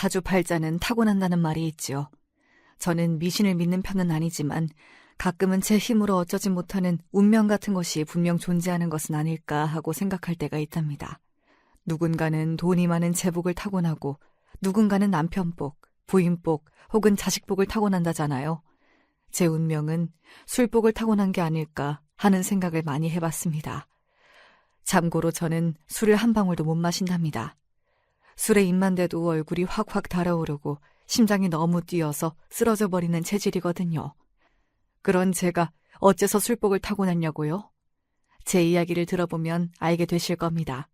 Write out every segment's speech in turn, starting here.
사주팔자는 타고난다는 말이 있지요. 저는 미신을 믿는 편은 아니지만 가끔은 제 힘으로 어쩌지 못하는 운명 같은 것이 분명 존재하는 것은 아닐까 하고 생각할 때가 있답니다. 누군가는 돈이 많은 제복을 타고나고 누군가는 남편복, 부인복 혹은 자식복을 타고난다잖아요. 제 운명은 술복을 타고난 게 아닐까 하는 생각을 많이 해봤습니다. 참고로 저는 술을 한 방울도 못 마신답니다. 술에 입만 대도 얼굴이 확확 달아오르고 심장이 너무 뛰어서 쓰러져 버리는 체질이거든요. 그런 제가 어째서 술복을 타고났냐고요? 제 이야기를 들어보면 알게 되실 겁니다.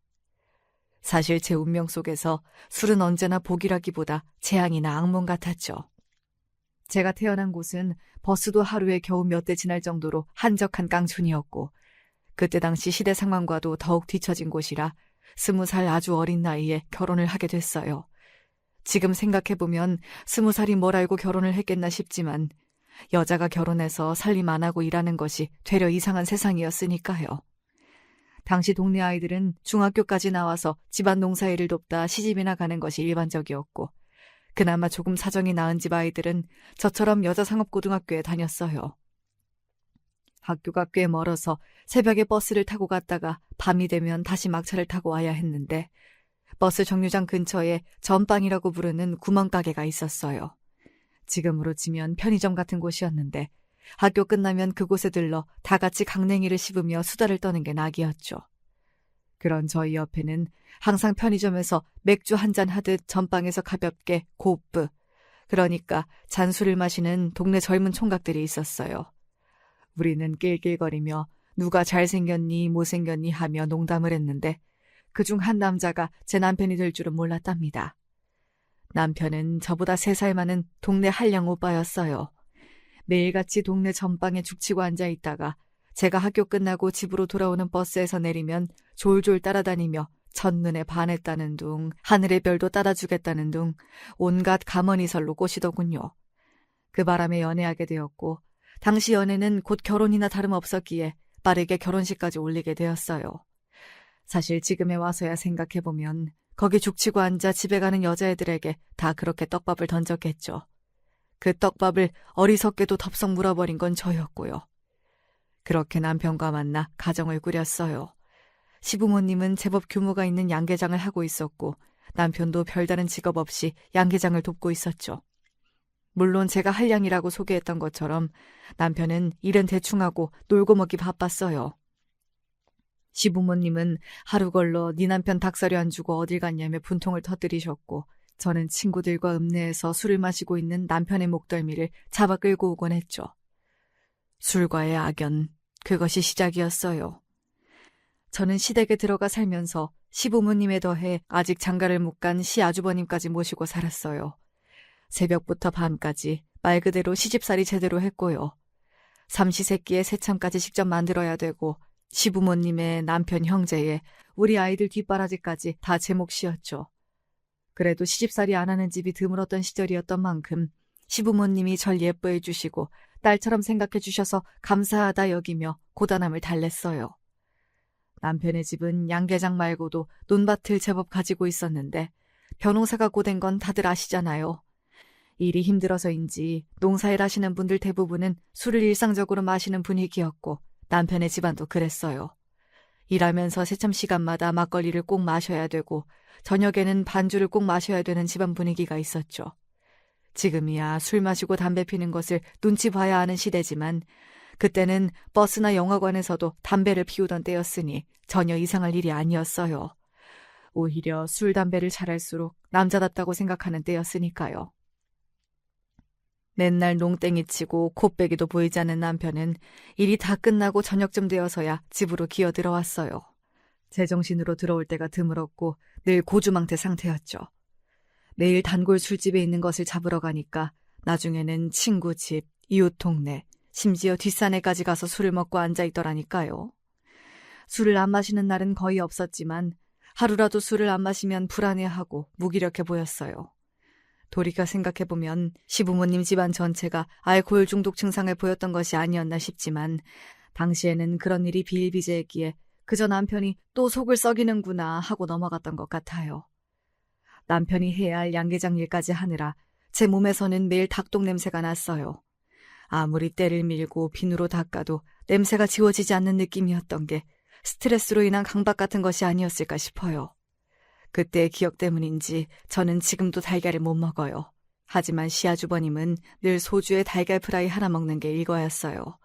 사실 제 운명 속에서 술은 언제나 복이라기보다 재앙이나 악몽 같았죠. 제가 태어난 곳은 버스도 하루에 겨우 몇 대 지날 정도로 한적한 깡촌이었고 그때 당시 시대 상황과도 더욱 뒤처진 곳이라 20살 아주 어린 나이에 결혼을 하게 됐어요. 지금 생각해보면 20살이 뭘 알고 결혼을 했겠나 싶지만 여자가 결혼해서 살림 안 하고 일하는 것이 되려 이상한 세상이었으니까요. 당시 동네 아이들은 중학교까지 나와서 집안 농사일을 돕다 시집이나 가는 것이 일반적이었고 그나마 조금 사정이 나은 집 아이들은 저처럼 여자상업고등학교에 다녔어요. 학교가 꽤 멀어서 새벽에 버스를 타고 갔다가 밤이 되면 다시 막차를 타고 와야 했는데 버스 정류장 근처에 전빵이라고 부르는 구멍가게가 있었어요. 지금으로 치면 편의점 같은 곳이었는데 학교 끝나면 그곳에 들러 다 같이 강냉이를 씹으며 수다를 떠는 게 낙이었죠. 그런 저희 옆에는 항상 편의점에서 맥주 한잔 하듯 전빵에서 가볍게 고프, 그러니까 잔술을 마시는 동네 젊은 총각들이 있었어요. 우리는 낄낄거리며 누가 잘생겼니 못생겼니 하며 농담을 했는데 그중 한 남자가 제 남편이 될 줄은 몰랐답니다. 남편은 저보다 3살 많은 동네 한량 오빠였어요. 매일같이 동네 전방에 죽치고 앉아있다가 제가 학교 끝나고 집으로 돌아오는 버스에서 내리면 졸졸 따라다니며 첫눈에 반했다는 둥, 하늘의 별도 따라주겠다는 둥 온갖 가머니설로 꼬시더군요. 그 바람에 연애하게 되었고 당시 연애는 곧 결혼이나 다름없었기에 빠르게 결혼식까지 올리게 되었어요. 사실 지금에 와서야 생각해보면 거기 죽치고 앉아 집에 가는 여자애들에게 다 그렇게 떡밥을 던졌겠죠. 그 떡밥을 어리석게도 덥석 물어버린 건 저였고요. 그렇게 남편과 만나 가정을 꾸렸어요. 시부모님은 제법 규모가 있는 양계장을 하고 있었고 남편도 별다른 직업 없이 양계장을 돕고 있었죠. 물론 제가 한량이라고 소개했던 것처럼 남편은 일은 대충하고 놀고 먹기 바빴어요. 시부모님은 하루 걸러 네 남편 닭사료 안 주고 어딜 갔냐며 분통을 터뜨리셨고 저는 친구들과 읍내에서 술을 마시고 있는 남편의 목덜미를 잡아 끌고 오곤 했죠. 술과의 악연, 그것이 시작이었어요. 저는 시댁에 들어가 살면서 시부모님에 더해 아직 장가를 못 간 시아주버님까지 모시고 살았어요. 새벽부터 밤까지 말 그대로 시집살이 제대로 했고요. 삼시세끼에 새참까지 직접 만들어야 되고 시부모님의 남편 형제의 우리 아이들 뒷바라지까지 다 제 몫이었죠. 그래도 시집살이 안 하는 집이 드물었던 시절이었던 만큼 시부모님이 절 예뻐해 주시고 딸처럼 생각해 주셔서 감사하다 여기며 고단함을 달랬어요. 남편의 집은 양계장 말고도 논밭을 제법 가지고 있었는데 벼농사가 고된 건 다들 아시잖아요. 일이 힘들어서인지 농사일 하시는 분들 대부분은 술을 일상적으로 마시는 분위기였고 남편의 집안도 그랬어요. 일하면서 새참 시간마다 막걸리를 꼭 마셔야 되고 저녁에는 반주를 꼭 마셔야 되는 집안 분위기가 있었죠. 지금이야 술 마시고 담배 피는 것을 눈치 봐야 하는 시대지만 그때는 버스나 영화관에서도 담배를 피우던 때였으니 전혀 이상할 일이 아니었어요. 오히려 술, 담배를 잘할수록 남자답다고 생각하는 때였으니까요. 맨날 농땡이 치고 코빼기도 보이지 않는 남편은 일이 다 끝나고 저녁쯤 되어서야 집으로 기어 들어왔어요. 제정신으로 들어올 때가 드물었고 늘 고주망태 상태였죠. 매일 단골 술집에 있는 것을 잡으러 가니까 나중에는 친구 집, 이웃 동네, 심지어 뒷산에까지 가서 술을 먹고 앉아있더라니까요. 술을 안 마시는 날은 거의 없었지만 하루라도 술을 안 마시면 불안해하고 무기력해 보였어요. 돌이켜 생각해보면 시부모님 집안 전체가 알코올 중독 증상을 보였던 것이 아니었나 싶지만 당시에는 그런 일이 비일비재했기에 그저 남편이 또 속을 썩이는구나 하고 넘어갔던 것 같아요. 남편이 해야 할 양계장 일까지 하느라 제 몸에서는 매일 닭똥 냄새가 났어요. 아무리 때를 밀고 비누로 닦아도 냄새가 지워지지 않는 느낌이었던 게 스트레스로 인한 강박 같은 것이 아니었을까 싶어요. 그때의 기억 때문인지 저는 지금도 달걀을 못 먹어요. 하지만 시아주버님은 늘 소주에 달걀 프라이 하나 먹는 게 일과였어요.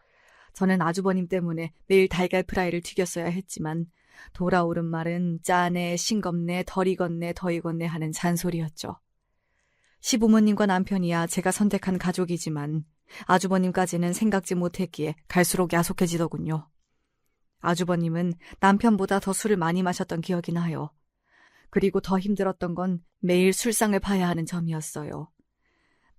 저는 아주버님 때문에 매일 달걀 프라이를 튀겼어야 했지만 돌아오른 말은 짜네, 싱겁네, 덜 익었네, 더 익었네 하는 잔소리였죠. 시부모님과 남편이야 제가 선택한 가족이지만 아주버님까지는 생각지 못했기에 갈수록 야속해지더군요. 아주버님은 남편보다 더 술을 많이 마셨던 기억이 나요. 그리고 더 힘들었던 건 매일 술상을 봐야 하는 점이었어요.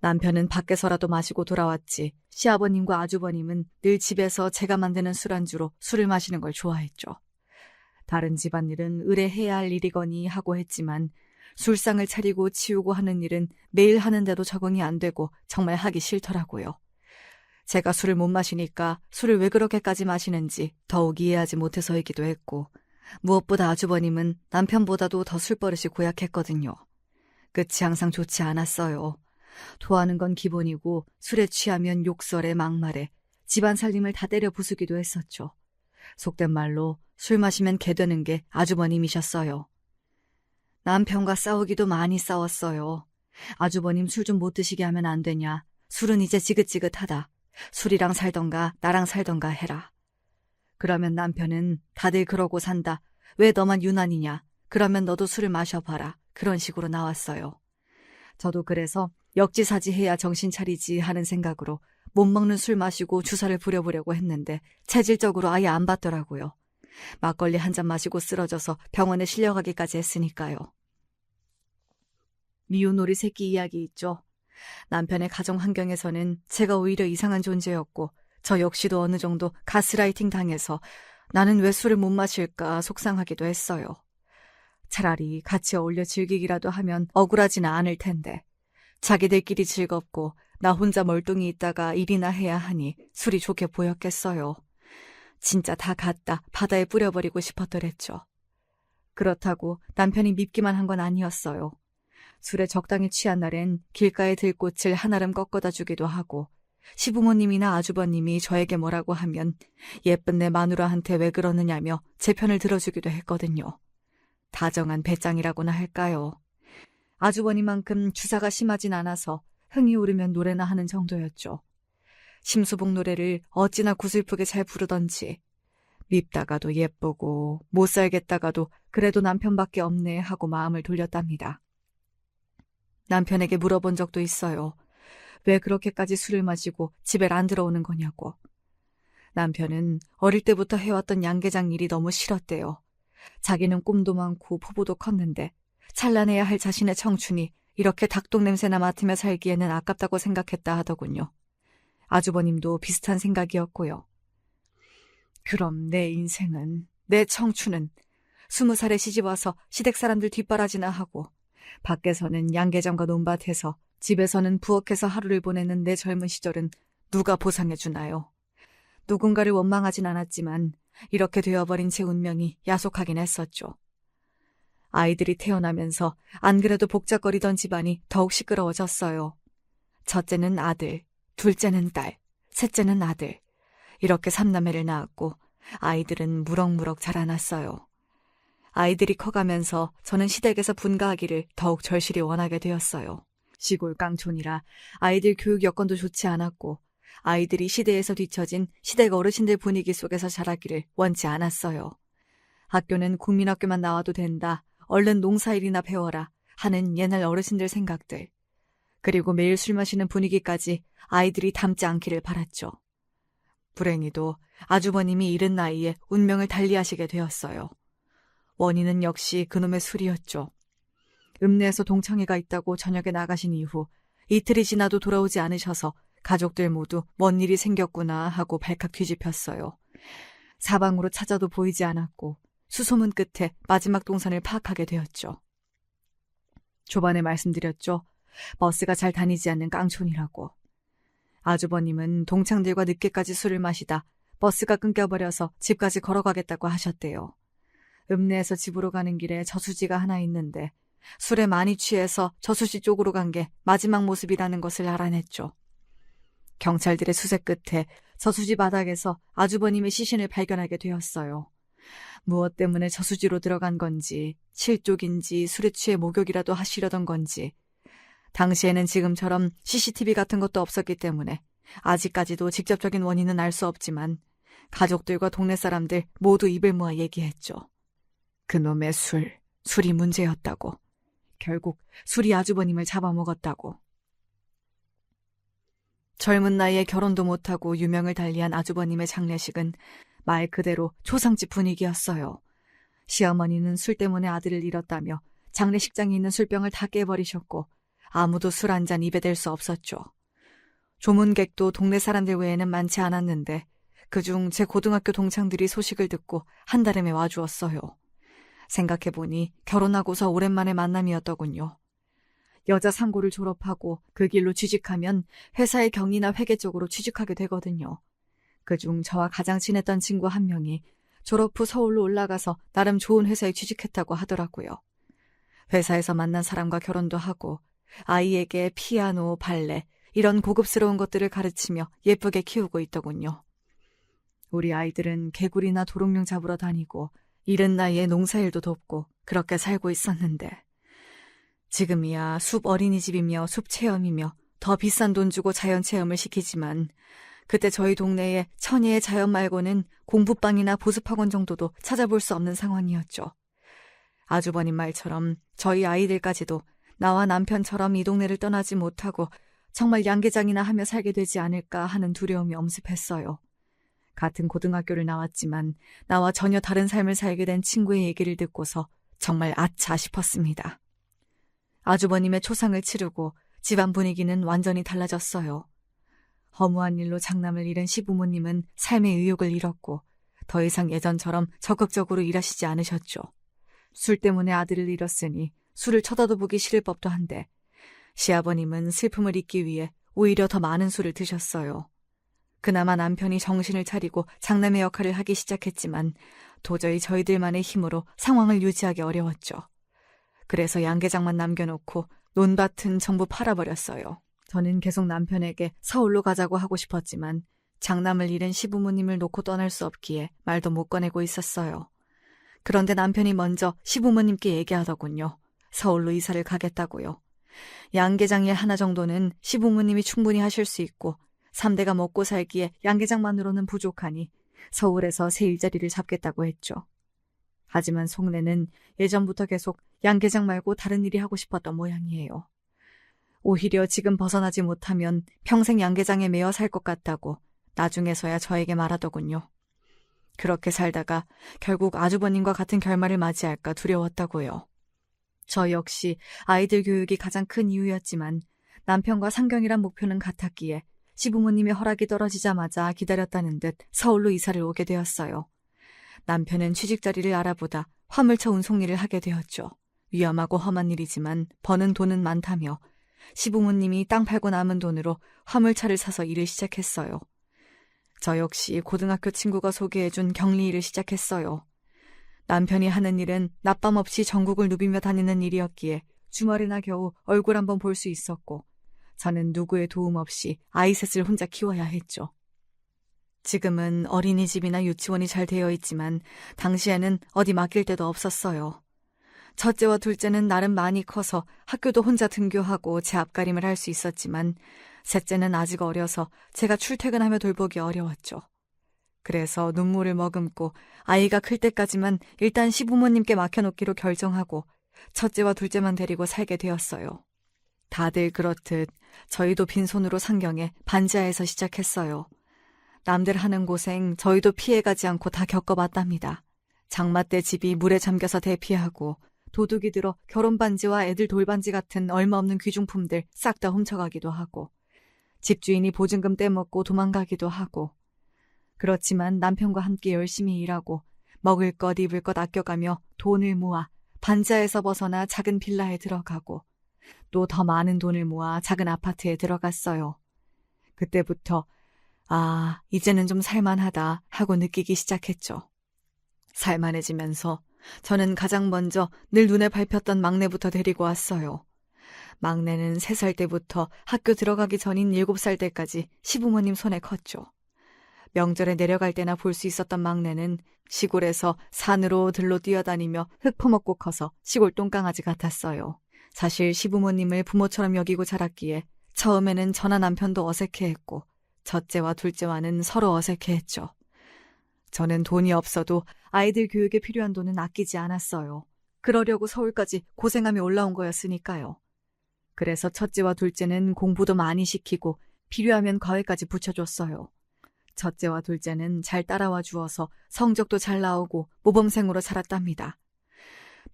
남편은 밖에서라도 마시고 돌아왔지 시아버님과 아주버님은 늘 집에서 제가 만드는 술안주로 술을 마시는 걸 좋아했죠. 다른 집안일은 의뢰해야 할 일이거니 하고 했지만 술상을 차리고 치우고 하는 일은 매일 하는데도 적응이 안 되고 정말 하기 싫더라고요. 제가 술을 못 마시니까 술을 왜 그렇게까지 마시는지 더욱 이해하지 못해서이기도 했고 무엇보다 아주버님은 남편보다도 더 술버릇이 고약했거든요. 끝이 항상 좋지 않았어요. 토하는 건 기본이고 술에 취하면 욕설에 막말에 집안 살림을 다 때려 부수기도 했었죠. 속된 말로 술 마시면 개 되는 게 아주버님이셨어요. 남편과 싸우기도 많이 싸웠어요. 아주버님 술 좀 못 드시게 하면 안 되냐. 술은 이제 지긋지긋하다. 술이랑 살던가 나랑 살던가 해라. 그러면 남편은 다들 그러고 산다. 왜 너만 유난이냐. 그러면 너도 술을 마셔봐라. 그런 식으로 나왔어요. 저도 그래서 역지사지해야 정신 차리지 하는 생각으로 못 먹는 술 마시고 주사를 부려보려고 했는데 체질적으로 아예 안 받더라고요. 막걸리 한 잔 마시고 쓰러져서 병원에 실려가기까지 했으니까요. 미운 오리 새끼 이야기 있죠. 남편의 가정 환경에서는 제가 오히려 이상한 존재였고 저 역시도 어느 정도 가스라이팅 당해서 나는 왜 술을 못 마실까 속상하기도 했어요. 차라리 같이 어울려 즐기기라도 하면 억울하지는 않을 텐데 자기들끼리 즐겁고 나 혼자 멀뚱히 있다가 일이나 해야 하니 술이 좋게 보였겠어요. 진짜 다 갖다 바다에 뿌려버리고 싶었더랬죠. 그렇다고 남편이 밉기만 한 건 아니었어요. 술에 적당히 취한 날엔 길가의 들꽃을 한아름 꺾어다 주기도 하고 시부모님이나 아주버님이 저에게 뭐라고 하면 예쁜 내 마누라한테 왜 그러느냐며 제 편을 들어주기도 했거든요. 다정한 배짱이라고나 할까요. 아주버님만큼 주사가 심하진 않아서 흥이 오르면 노래나 하는 정도였죠. 심수봉 노래를 어찌나 구슬프게 잘 부르던지 밉다가도 예쁘고 못 살겠다가도 그래도 남편밖에 없네 하고 마음을 돌렸답니다. 남편에게 물어본 적도 있어요. 왜 그렇게까지 술을 마시고 집에 안 들어오는 거냐고. 남편은 어릴 때부터 해왔던 양계장 일이 너무 싫었대요. 자기는 꿈도 많고 포부도 컸는데 찬란해야 할 자신의 청춘이 이렇게 닭똥 냄새나 맡으며 살기에는 아깝다고 생각했다 하더군요. 아주버님도 비슷한 생각이었고요. 그럼 내 인생은, 내 청춘은 20살에 시집와서 시댁 사람들 뒷바라지나 하고 밖에서는 양계장과 논밭에서 집에서는 부엌에서 하루를 보내는 내 젊은 시절은 누가 보상해 주나요? 누군가를 원망하진 않았지만 이렇게 되어버린 제 운명이 야속하긴 했었죠. 아이들이 태어나면서 안 그래도 복잡거리던 집안이 더욱 시끄러워졌어요. 첫째는 아들, 둘째는 딸, 셋째는 아들. 이렇게 3남매를 낳았고 아이들은 무럭무럭 자라났어요. 아이들이 커가면서 저는 시댁에서 분가하기를 더욱 절실히 원하게 되었어요. 시골 깡촌이라 아이들 교육 여건도 좋지 않았고 아이들이 시대에서 뒤처진 시댁 어르신들 분위기 속에서 자라기를 원치 않았어요. 학교는 국민학교만 나와도 된다. 얼른 농사일이나 배워라 하는 옛날 어르신들 생각들. 그리고 매일 술 마시는 분위기까지 아이들이 닮지 않기를 바랐죠. 불행히도 아주버님이 이른 나이에 운명을 달리하시게 되었어요. 원인은 역시 그놈의 술이었죠. 읍내에서 동창회가 있다고 저녁에 나가신 이후 이틀이 지나도 돌아오지 않으셔서 가족들 모두 뭔 일이 생겼구나 하고 발칵 뒤집혔어요. 사방으로 찾아도 보이지 않았고 수소문 끝에 마지막 동선을 파악하게 되었죠. 초반에 말씀드렸죠. 버스가 잘 다니지 않는 깡촌이라고. 아주버님은 동창들과 늦게까지 술을 마시다 버스가 끊겨버려서 집까지 걸어가겠다고 하셨대요. 읍내에서 집으로 가는 길에 저수지가 하나 있는데 술에 많이 취해서 저수지 쪽으로 간 게 마지막 모습이라는 것을 알아냈죠. 경찰들의 수색 끝에 저수지 바닥에서 아주버님의 시신을 발견하게 되었어요. 무엇 때문에 저수지로 들어간 건지, 실족인지 술에 취해 목욕이라도 하시려던 건지. 당시에는 지금처럼 CCTV 같은 것도 없었기 때문에 아직까지도 직접적인 원인은 알 수 없지만 가족들과 동네 사람들 모두 입을 모아 얘기했죠. 그놈의 술이 문제였다고. 결국 술이 아주버님을 잡아먹었다고. 젊은 나이에 결혼도 못하고 유명을 달리한 아주버님의 장례식은 말 그대로 초상집 분위기였어요. 시어머니는 술 때문에 아들을 잃었다며 장례식장에 있는 술병을 다 깨버리셨고 아무도 술 한 잔 입에 댈 수 없었죠. 조문객도 동네 사람들 외에는 많지 않았는데 그중 제 고등학교 동창들이 소식을 듣고 한달음에 와주었어요. 생각해보니 결혼하고서 오랜만에 만남이었더군요. 여자 상고를 졸업하고 그 길로 취직하면 회사의 경리나 회계 쪽으로 취직하게 되거든요. 그중 저와 가장 친했던 친구 한 명이 졸업 후 서울로 올라가서 나름 좋은 회사에 취직했다고 하더라고요. 회사에서 만난 사람과 결혼도 하고 아이에게 피아노, 발레 이런 고급스러운 것들을 가르치며 예쁘게 키우고 있더군요. 우리 아이들은 개구리나 도롱뇽 잡으러 다니고 이른 나이에 농사일도 돕고 그렇게 살고 있었는데 지금이야 숲 어린이집이며 숲 체험이며 더 비싼 돈 주고 자연 체험을 시키지만 그때 저희 동네에 천혜의 자연 말고는 공부방이나 보습학원 정도도 찾아볼 수 없는 상황이었죠. 아주버님 말처럼 저희 아이들까지도 나와 남편처럼 이 동네를 떠나지 못하고 정말 양계장이나 하며 살게 되지 않을까 하는 두려움이 엄습했어요. 같은 고등학교를 나왔지만 나와 전혀 다른 삶을 살게 된 친구의 얘기를 듣고서 정말 아차 싶었습니다. 아주버님의 초상을 치르고 집안 분위기는 완전히 달라졌어요. 허무한 일로 장남을 잃은 시부모님은 삶의 의욕을 잃었고 더 이상 예전처럼 적극적으로 일하시지 않으셨죠. 술 때문에 아들을 잃었으니 술을 쳐다도 보기 싫을 법도 한데 시아버님은 슬픔을 잊기 위해 오히려 더 많은 술을 드셨어요. 그나마 남편이 정신을 차리고 장남의 역할을 하기 시작했지만 도저히 저희들만의 힘으로 상황을 유지하기 어려웠죠. 그래서 양계장만 남겨놓고 논밭은 전부 팔아버렸어요. 저는 계속 남편에게 서울로 가자고 하고 싶었지만 장남을 잃은 시부모님을 놓고 떠날 수 없기에 말도 못 꺼내고 있었어요. 그런데 남편이 먼저 시부모님께 얘기하더군요. 서울로 이사를 가겠다고요. 양계장 일 하나 정도는 시부모님이 충분히 하실 수 있고 3대가 먹고 살기에 양계장만으로는 부족하니 서울에서 새 일자리를 잡겠다고 했죠. 하지만 속내는 예전부터 계속 양계장 말고 다른 일이 하고 싶었던 모양이에요. 오히려 지금 벗어나지 못하면 평생 양계장에 매여 살 것 같다고 나중에서야 저에게 말하더군요. 그렇게 살다가 결국 아주버님과 같은 결말을 맞이할까 두려웠다고요. 저 역시 아이들 교육이 가장 큰 이유였지만 남편과 상경이란 목표는 같았기에 시부모님의 허락이 떨어지자마자 기다렸다는 듯 서울로 이사를 오게 되었어요. 남편은 취직 자리를 알아보다 화물차 운송 일을 하게 되었죠. 위험하고 험한 일이지만 버는 돈은 많다며 시부모님이 땅 팔고 남은 돈으로 화물차를 사서 일을 시작했어요. 저 역시 고등학교 친구가 소개해준 격리 일을 시작했어요. 남편이 하는 일은 낮밤 없이 전국을 누비며 다니는 일이었기에 주말에나 겨우 얼굴 한번 볼 수 있었고 저는 누구의 도움 없이 아이 셋을 혼자 키워야 했죠. 지금은 어린이집이나 유치원이 잘 되어 있지만 당시에는 어디 맡길 데도 없었어요. 첫째와 둘째는 나름 많이 커서 학교도 혼자 등교하고 제 앞가림을 할 수 있었지만 셋째는 아직 어려서 제가 출퇴근하며 돌보기 어려웠죠. 그래서 눈물을 머금고 아이가 클 때까지만 일단 시부모님께 맡겨놓기로 결정하고 첫째와 둘째만 데리고 살게 되었어요. 다들 그렇듯 저희도 빈손으로 상경에 반지하에서 시작했어요. 남들 하는 고생 저희도 피해가지 않고 다 겪어봤답니다. 장마 때 집이 물에 잠겨서 대피하고 도둑이 들어 결혼반지와 애들 돌반지 같은 얼마없는 귀중품들 싹 다 훔쳐가기도 하고 집주인이 보증금 떼먹고 도망가기도 하고 그렇지만 남편과 함께 열심히 일하고 먹을 것 입을 것 아껴가며 돈을 모아 반지하에서 벗어나 작은 빌라에 들어가고 또 더 많은 돈을 모아 작은 아파트에 들어갔어요. 그때부터 이제는 좀 살만하다 하고 느끼기 시작했죠. 살만해지면서 저는 가장 먼저 늘 눈에 밟혔던 막내부터 데리고 왔어요. 막내는 3살 때부터 학교 들어가기 전인 7살 때까지 시부모님 손에 컸죠. 명절에 내려갈 때나 볼 수 있었던 막내는 시골에서 산으로 들로 뛰어다니며 흙 퍼먹고 커서 시골 똥강아지 같았어요. 사실 시부모님을 부모처럼 여기고 자랐기에 처음에는 저나 남편도 어색해했고 첫째와 둘째와는 서로 어색해했죠. 저는 돈이 없어도 아이들 교육에 필요한 돈은 아끼지 않았어요. 그러려고 서울까지 고생하며 올라온 거였으니까요. 그래서 첫째와 둘째는 공부도 많이 시키고 필요하면 과외까지 붙여줬어요. 첫째와 둘째는 잘 따라와 주어서 성적도 잘 나오고 모범생으로 자랐답니다.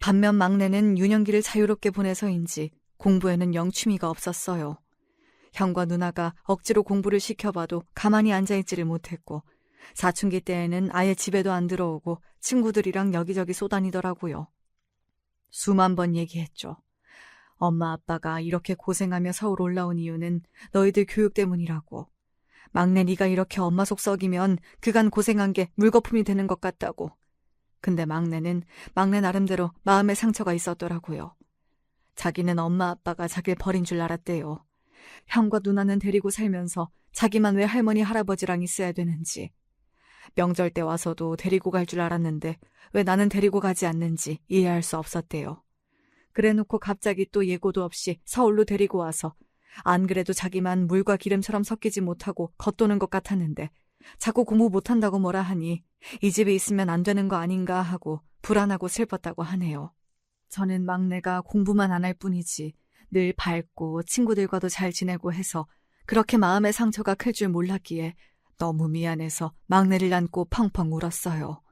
반면 막내는 유년기를 자유롭게 보내서인지 공부에는 영 취미가 없었어요. 형과 누나가 억지로 공부를 시켜봐도 가만히 앉아있지를 못했고 사춘기 때에는 아예 집에도 안 들어오고 친구들이랑 여기저기 쏘다니더라고요. 수만 번 얘기했죠. 엄마 아빠가 이렇게 고생하며 서울 올라온 이유는 너희들 교육 때문이라고. 막내 네가 이렇게 엄마 속 썩이면 그간 고생한 게 물거품이 되는 것 같다고. 근데 막내는 막내 나름대로 마음의 상처가 있었더라고요. 자기는 엄마 아빠가 자기를 버린 줄 알았대요. 형과 누나는 데리고 살면서 자기만 왜 할머니 할아버지랑 있어야 되는지. 명절 때 와서도 데리고 갈 줄 알았는데 왜 나는 데리고 가지 않는지 이해할 수 없었대요. 그래놓고 갑자기 또 예고도 없이 서울로 데리고 와서 안 그래도 자기만 물과 기름처럼 섞이지 못하고 겉도는 것 같았는데 자꾸 공부 못한다고 뭐라 하니 이 집에 있으면 안 되는 거 아닌가 하고 불안하고 슬펐다고 하네요. 저는 막내가 공부만 안 할 뿐이지 늘 밝고 친구들과도 잘 지내고 해서 그렇게 마음의 상처가 클 줄 몰랐기에 너무 미안해서 막내를 안고 펑펑 울었어요.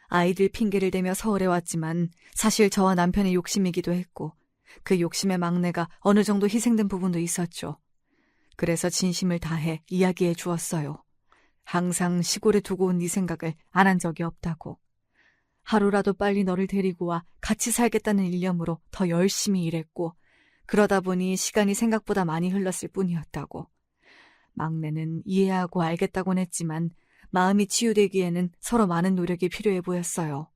아이들 핑계를 대며 서울에 왔지만 사실 저와 남편의 욕심이기도 했고 그 욕심에 막내가 어느 정도 희생된 부분도 있었죠. 그래서 진심을 다해 이야기해 주었어요. 항상 시골에 두고 온 네 생각을 안 한 적이 없다고. 하루라도 빨리 너를 데리고 와 같이 살겠다는 일념으로 더 열심히 일했고 그러다 보니 시간이 생각보다 많이 흘렀을 뿐이었다고. 막내는 이해하고 알겠다곤 했지만 마음이 치유되기에는 서로 많은 노력이 필요해 보였어요.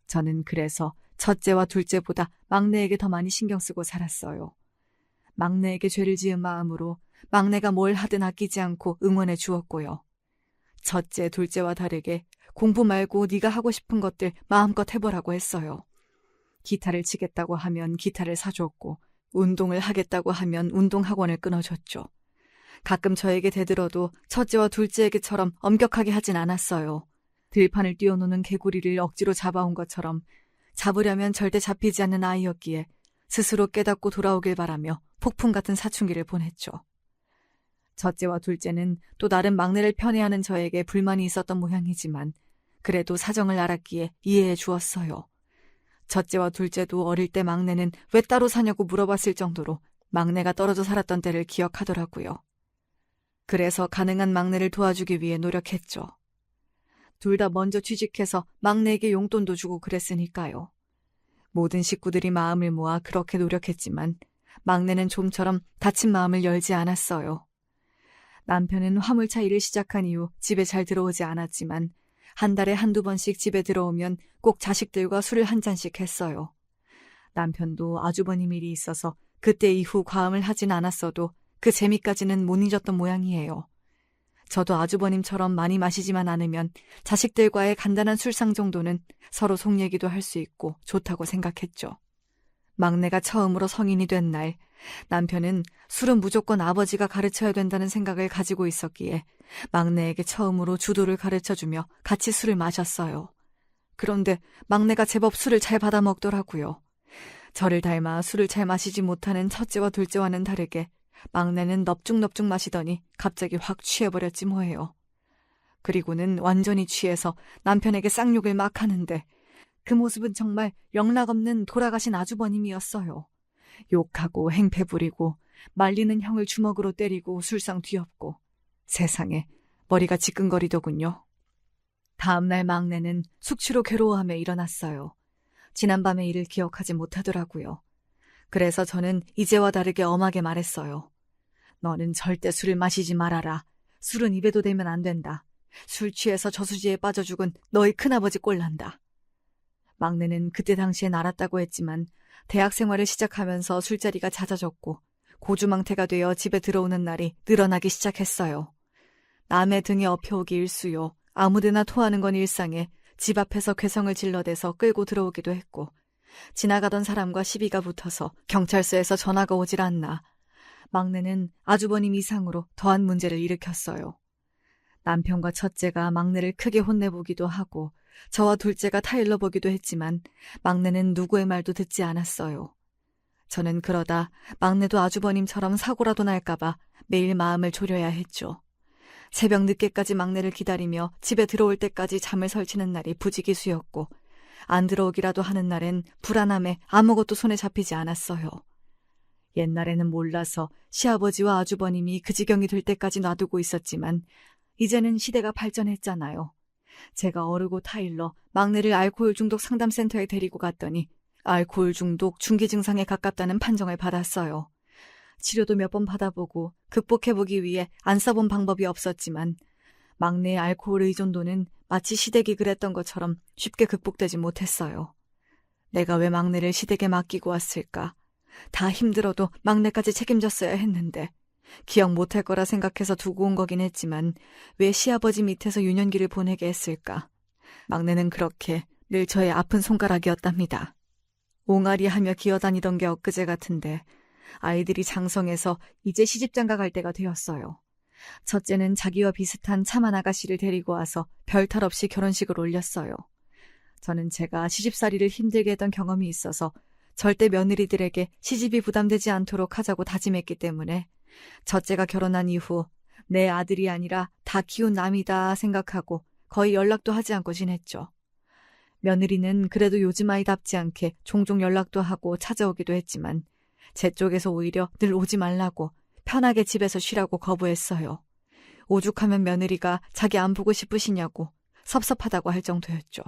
저는 그래서 첫째와 둘째보다 막내에게 더 많이 신경 쓰고 살았어요. 막내에게 죄를 지은 마음으로 막내가 뭘 하든 아끼지 않고 응원해 주었고요. 첫째, 둘째와 다르게 공부 말고 네가 하고 싶은 것들 마음껏 해보라고 했어요. 기타를 치겠다고 하면 기타를 사줬고 운동을 하겠다고 하면 운동학원을 끊어줬죠. 가끔 저에게 대들어도 첫째와 둘째에게처럼 엄격하게 하진 않았어요. 들판을 뛰어노는 개구리를 억지로 잡아온 것처럼 잡으려면 절대 잡히지 않는 아이였기에 스스로 깨닫고 돌아오길 바라며 폭풍 같은 사춘기를 보냈죠. 첫째와 둘째는 또 나름 막내를 편애하는 저에게 불만이 있었던 모양이지만 그래도 사정을 알았기에 이해해 주었어요. 첫째와 둘째도 어릴 때 막내는 왜 따로 사냐고 물어봤을 정도로 막내가 떨어져 살았던 때를 기억하더라고요. 그래서 가능한 막내를 도와주기 위해 노력했죠. 둘 다 먼저 취직해서 막내에게 용돈도 주고 그랬으니까요. 모든 식구들이 마음을 모아 그렇게 노력했지만 막내는 좀처럼 다친 마음을 열지 않았어요. 남편은 화물차 일을 시작한 이후 집에 잘 들어오지 않았지만 한 달에 한두 번씩 집에 들어오면 꼭 자식들과 술을 한 잔씩 했어요. 남편도 아주버님 일이 있어서 그때 이후 과음을 하진 않았어도 그 재미까지는 못 잊었던 모양이에요. 저도 아주버님처럼 많이 마시지만 않으면 자식들과의 간단한 술상 정도는 서로 속 얘기도 할 수 있고 좋다고 생각했죠. 막내가 처음으로 성인이 된 날, 남편은 술은 무조건 아버지가 가르쳐야 된다는 생각을 가지고 있었기에 막내에게 처음으로 주도를 가르쳐주며 같이 술을 마셨어요. 그런데 막내가 제법 술을 잘 받아 먹더라고요. 저를 닮아 술을 잘 마시지 못하는 첫째와 둘째와는 다르게 막내는 넙죽넙죽 마시더니 갑자기 확 취해버렸지 뭐예요. 그리고는 완전히 취해서 남편에게 쌍욕을 막 하는데 그 모습은 정말 영락없는 돌아가신 아주버님이었어요. 욕하고 행패 부리고 말리는 형을 주먹으로 때리고 술상 뒤엎고 세상에 머리가 지끈거리더군요. 다음날 막내는 숙취로 괴로워하며 일어났어요. 지난밤의 일을 기억하지 못하더라고요. 그래서 저는 이제와 다르게 엄하게 말했어요. 너는 절대 술을 마시지 말아라. 술은 입에도 대면 안 된다. 술 취해서 저수지에 빠져 죽은 너희 큰아버지 꼴난다. 막내는 그때 당시엔 알았다고 했지만 대학 생활을 시작하면서 술자리가 잦아졌고 고주망태가 되어 집에 들어오는 날이 늘어나기 시작했어요. 남의 등에 엎혀오기 일쑤요. 아무데나 토하는 건 일상에 집 앞에서 괴성을 질러대서 끌고 들어오기도 했고 지나가던 사람과 시비가 붙어서 경찰서에서 전화가 오질 않나 막내는 아주버님 이상으로 더한 문제를 일으켰어요. 남편과 첫째가 막내를 크게 혼내보기도 하고 저와 둘째가 타일러 보기도 했지만 막내는 누구의 말도 듣지 않았어요. 저는 그러다 막내도 아주버님처럼 사고라도 날까봐 매일 마음을 졸여야 했죠. 새벽 늦게까지 막내를 기다리며 집에 들어올 때까지 잠을 설치는 날이 부지기수였고 안 들어오기라도 하는 날엔 불안함에 아무것도 손에 잡히지 않았어요. 옛날에는 몰라서 시아버지와 아주버님이 그 지경이 될 때까지 놔두고 있었지만 이제는 시대가 발전했잖아요. 제가 어르고 타일러 막내를 알코올 중독 상담센터에 데리고 갔더니 알코올 중독 중기 증상에 가깝다는 판정을 받았어요. 치료도 몇 번 받아보고 극복해보기 위해 안 써본 방법이 없었지만 막내의 알코올 의존도는 마치 시댁이 그랬던 것처럼 쉽게 극복되지 못했어요. 내가 왜 막내를 시댁에 맡기고 왔을까? 다 힘들어도 막내까지 책임졌어야 했는데 기억 못할 거라 생각해서 두고 온 거긴 했지만 왜 시아버지 밑에서 유년기를 보내게 했을까? 막내는 그렇게 늘 저의 아픈 손가락이었답니다. 옹알이하며 기어다니던 게 엊그제 같은데 아이들이 장성해서 이제 시집장가 갈 때가 되었어요. 첫째는 자기와 비슷한 참한 아가씨를 데리고 와서 별탈 없이 결혼식을 올렸어요. 저는 제가 시집살이를 힘들게 했던 경험이 있어서 절대 며느리들에게 시집이 부담되지 않도록 하자고 다짐했기 때문에 첫째가 결혼한 이후 내 아들이 아니라 다 키운 남이다 생각하고 거의 연락도 하지 않고 지냈죠. 며느리는 그래도 요즘 아이답지 않게 종종 연락도 하고 찾아오기도 했지만 제 쪽에서 오히려 늘 오지 말라고 편하게 집에서 쉬라고 거부했어요. 오죽하면 며느리가 자기 안 보고 싶으시냐고 섭섭하다고 할 정도였죠.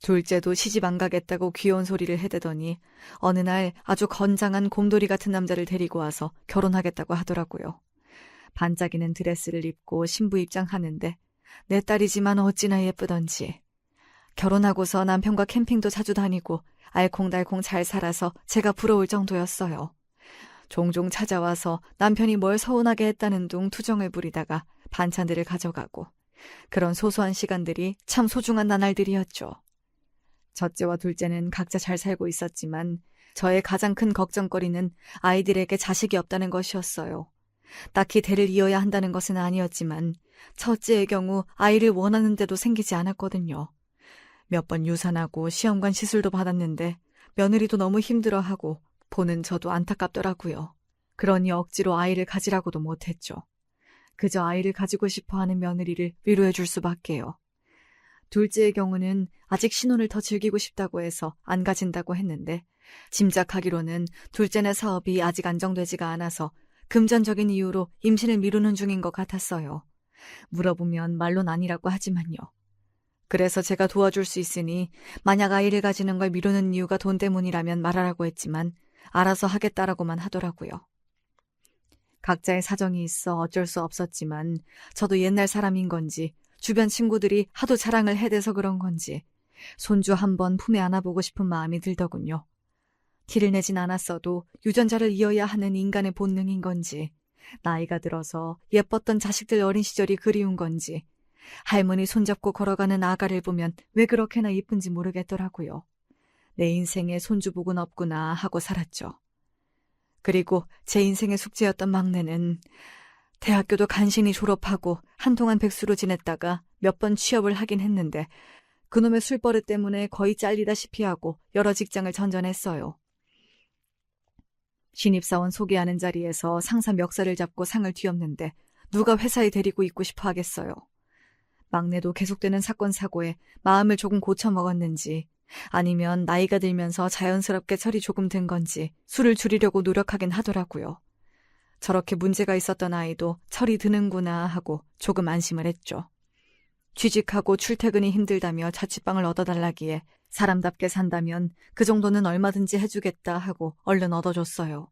둘째도 시집 안 가겠다고 귀여운 소리를 해대더니 어느 날 아주 건장한 곰돌이 같은 남자를 데리고 와서 결혼하겠다고 하더라고요. 반짝이는 드레스를 입고 신부 입장하는데 내 딸이지만 어찌나 예쁘던지. 결혼하고서 남편과 캠핑도 자주 다니고 알콩달콩 잘 살아서 제가 부러울 정도였어요. 종종 찾아와서 남편이 뭘 서운하게 했다는 둥 투정을 부리다가 반찬들을 가져가고 그런 소소한 시간들이 참 소중한 나날들이었죠. 첫째와 둘째는 각자 잘 살고 있었지만 저의 가장 큰 걱정거리는 아이들에게 자식이 없다는 것이었어요. 딱히 대를 이어야 한다는 것은 아니었지만 첫째의 경우 아이를 원하는데도 생기지 않았거든요. 몇 번 유산하고 시험관 시술도 받았는데 며느리도 너무 힘들어하고 보는 저도 안타깝더라고요. 그러니 억지로 아이를 가지라고도 못했죠. 그저 아이를 가지고 싶어하는 며느리를 위로해 줄 수밖에요. 둘째의 경우는 아직 신혼을 더 즐기고 싶다고 해서 안 가진다고 했는데 짐작하기로는 둘째네 사업이 아직 안정되지가 않아서 금전적인 이유로 임신을 미루는 중인 것 같았어요. 물어보면 말론 아니라고 하지만요. 그래서 제가 도와줄 수 있으니 만약 아이를 가지는 걸 미루는 이유가 돈 때문이라면 말하라고 했지만 알아서 하겠다라고만 하더라고요. 각자의 사정이 있어 어쩔 수 없었지만 저도 옛날 사람인 건지 주변 친구들이 하도 자랑을 해대서 그런 건지 손주 한번 품에 안아보고 싶은 마음이 들더군요. 티를 내진 않았어도 유전자를 이어야 하는 인간의 본능인 건지 나이가 들어서 예뻤던 자식들 어린 시절이 그리운 건지 할머니 손잡고 걸어가는 아가를 보면 왜 그렇게나 이쁜지 모르겠더라고요. 내 인생에 손주복은 없구나 하고 살았죠. 그리고 제 인생의 숙제였던 막내는 대학교도 간신히 졸업하고 한동안 백수로 지냈다가 몇 번 취업을 하긴 했는데 그놈의 술버릇 때문에 거의 잘리다시피 하고 여러 직장을 전전했어요. 신입사원 소개하는 자리에서 상사 멱살을 잡고 상을 뒤엎는데 누가 회사에 데리고 있고 싶어 하겠어요. 막내도 계속되는 사건 사고에 마음을 조금 고쳐먹었는지 아니면 나이가 들면서 자연스럽게 철이 조금 든 건지 술을 줄이려고 노력하긴 하더라고요. 저렇게 문제가 있었던 아이도 철이 드는구나 하고 조금 안심을 했죠. 취직하고 출퇴근이 힘들다며 자취방을 얻어달라기에 사람답게 산다면 그 정도는 얼마든지 해주겠다 하고 얼른 얻어줬어요.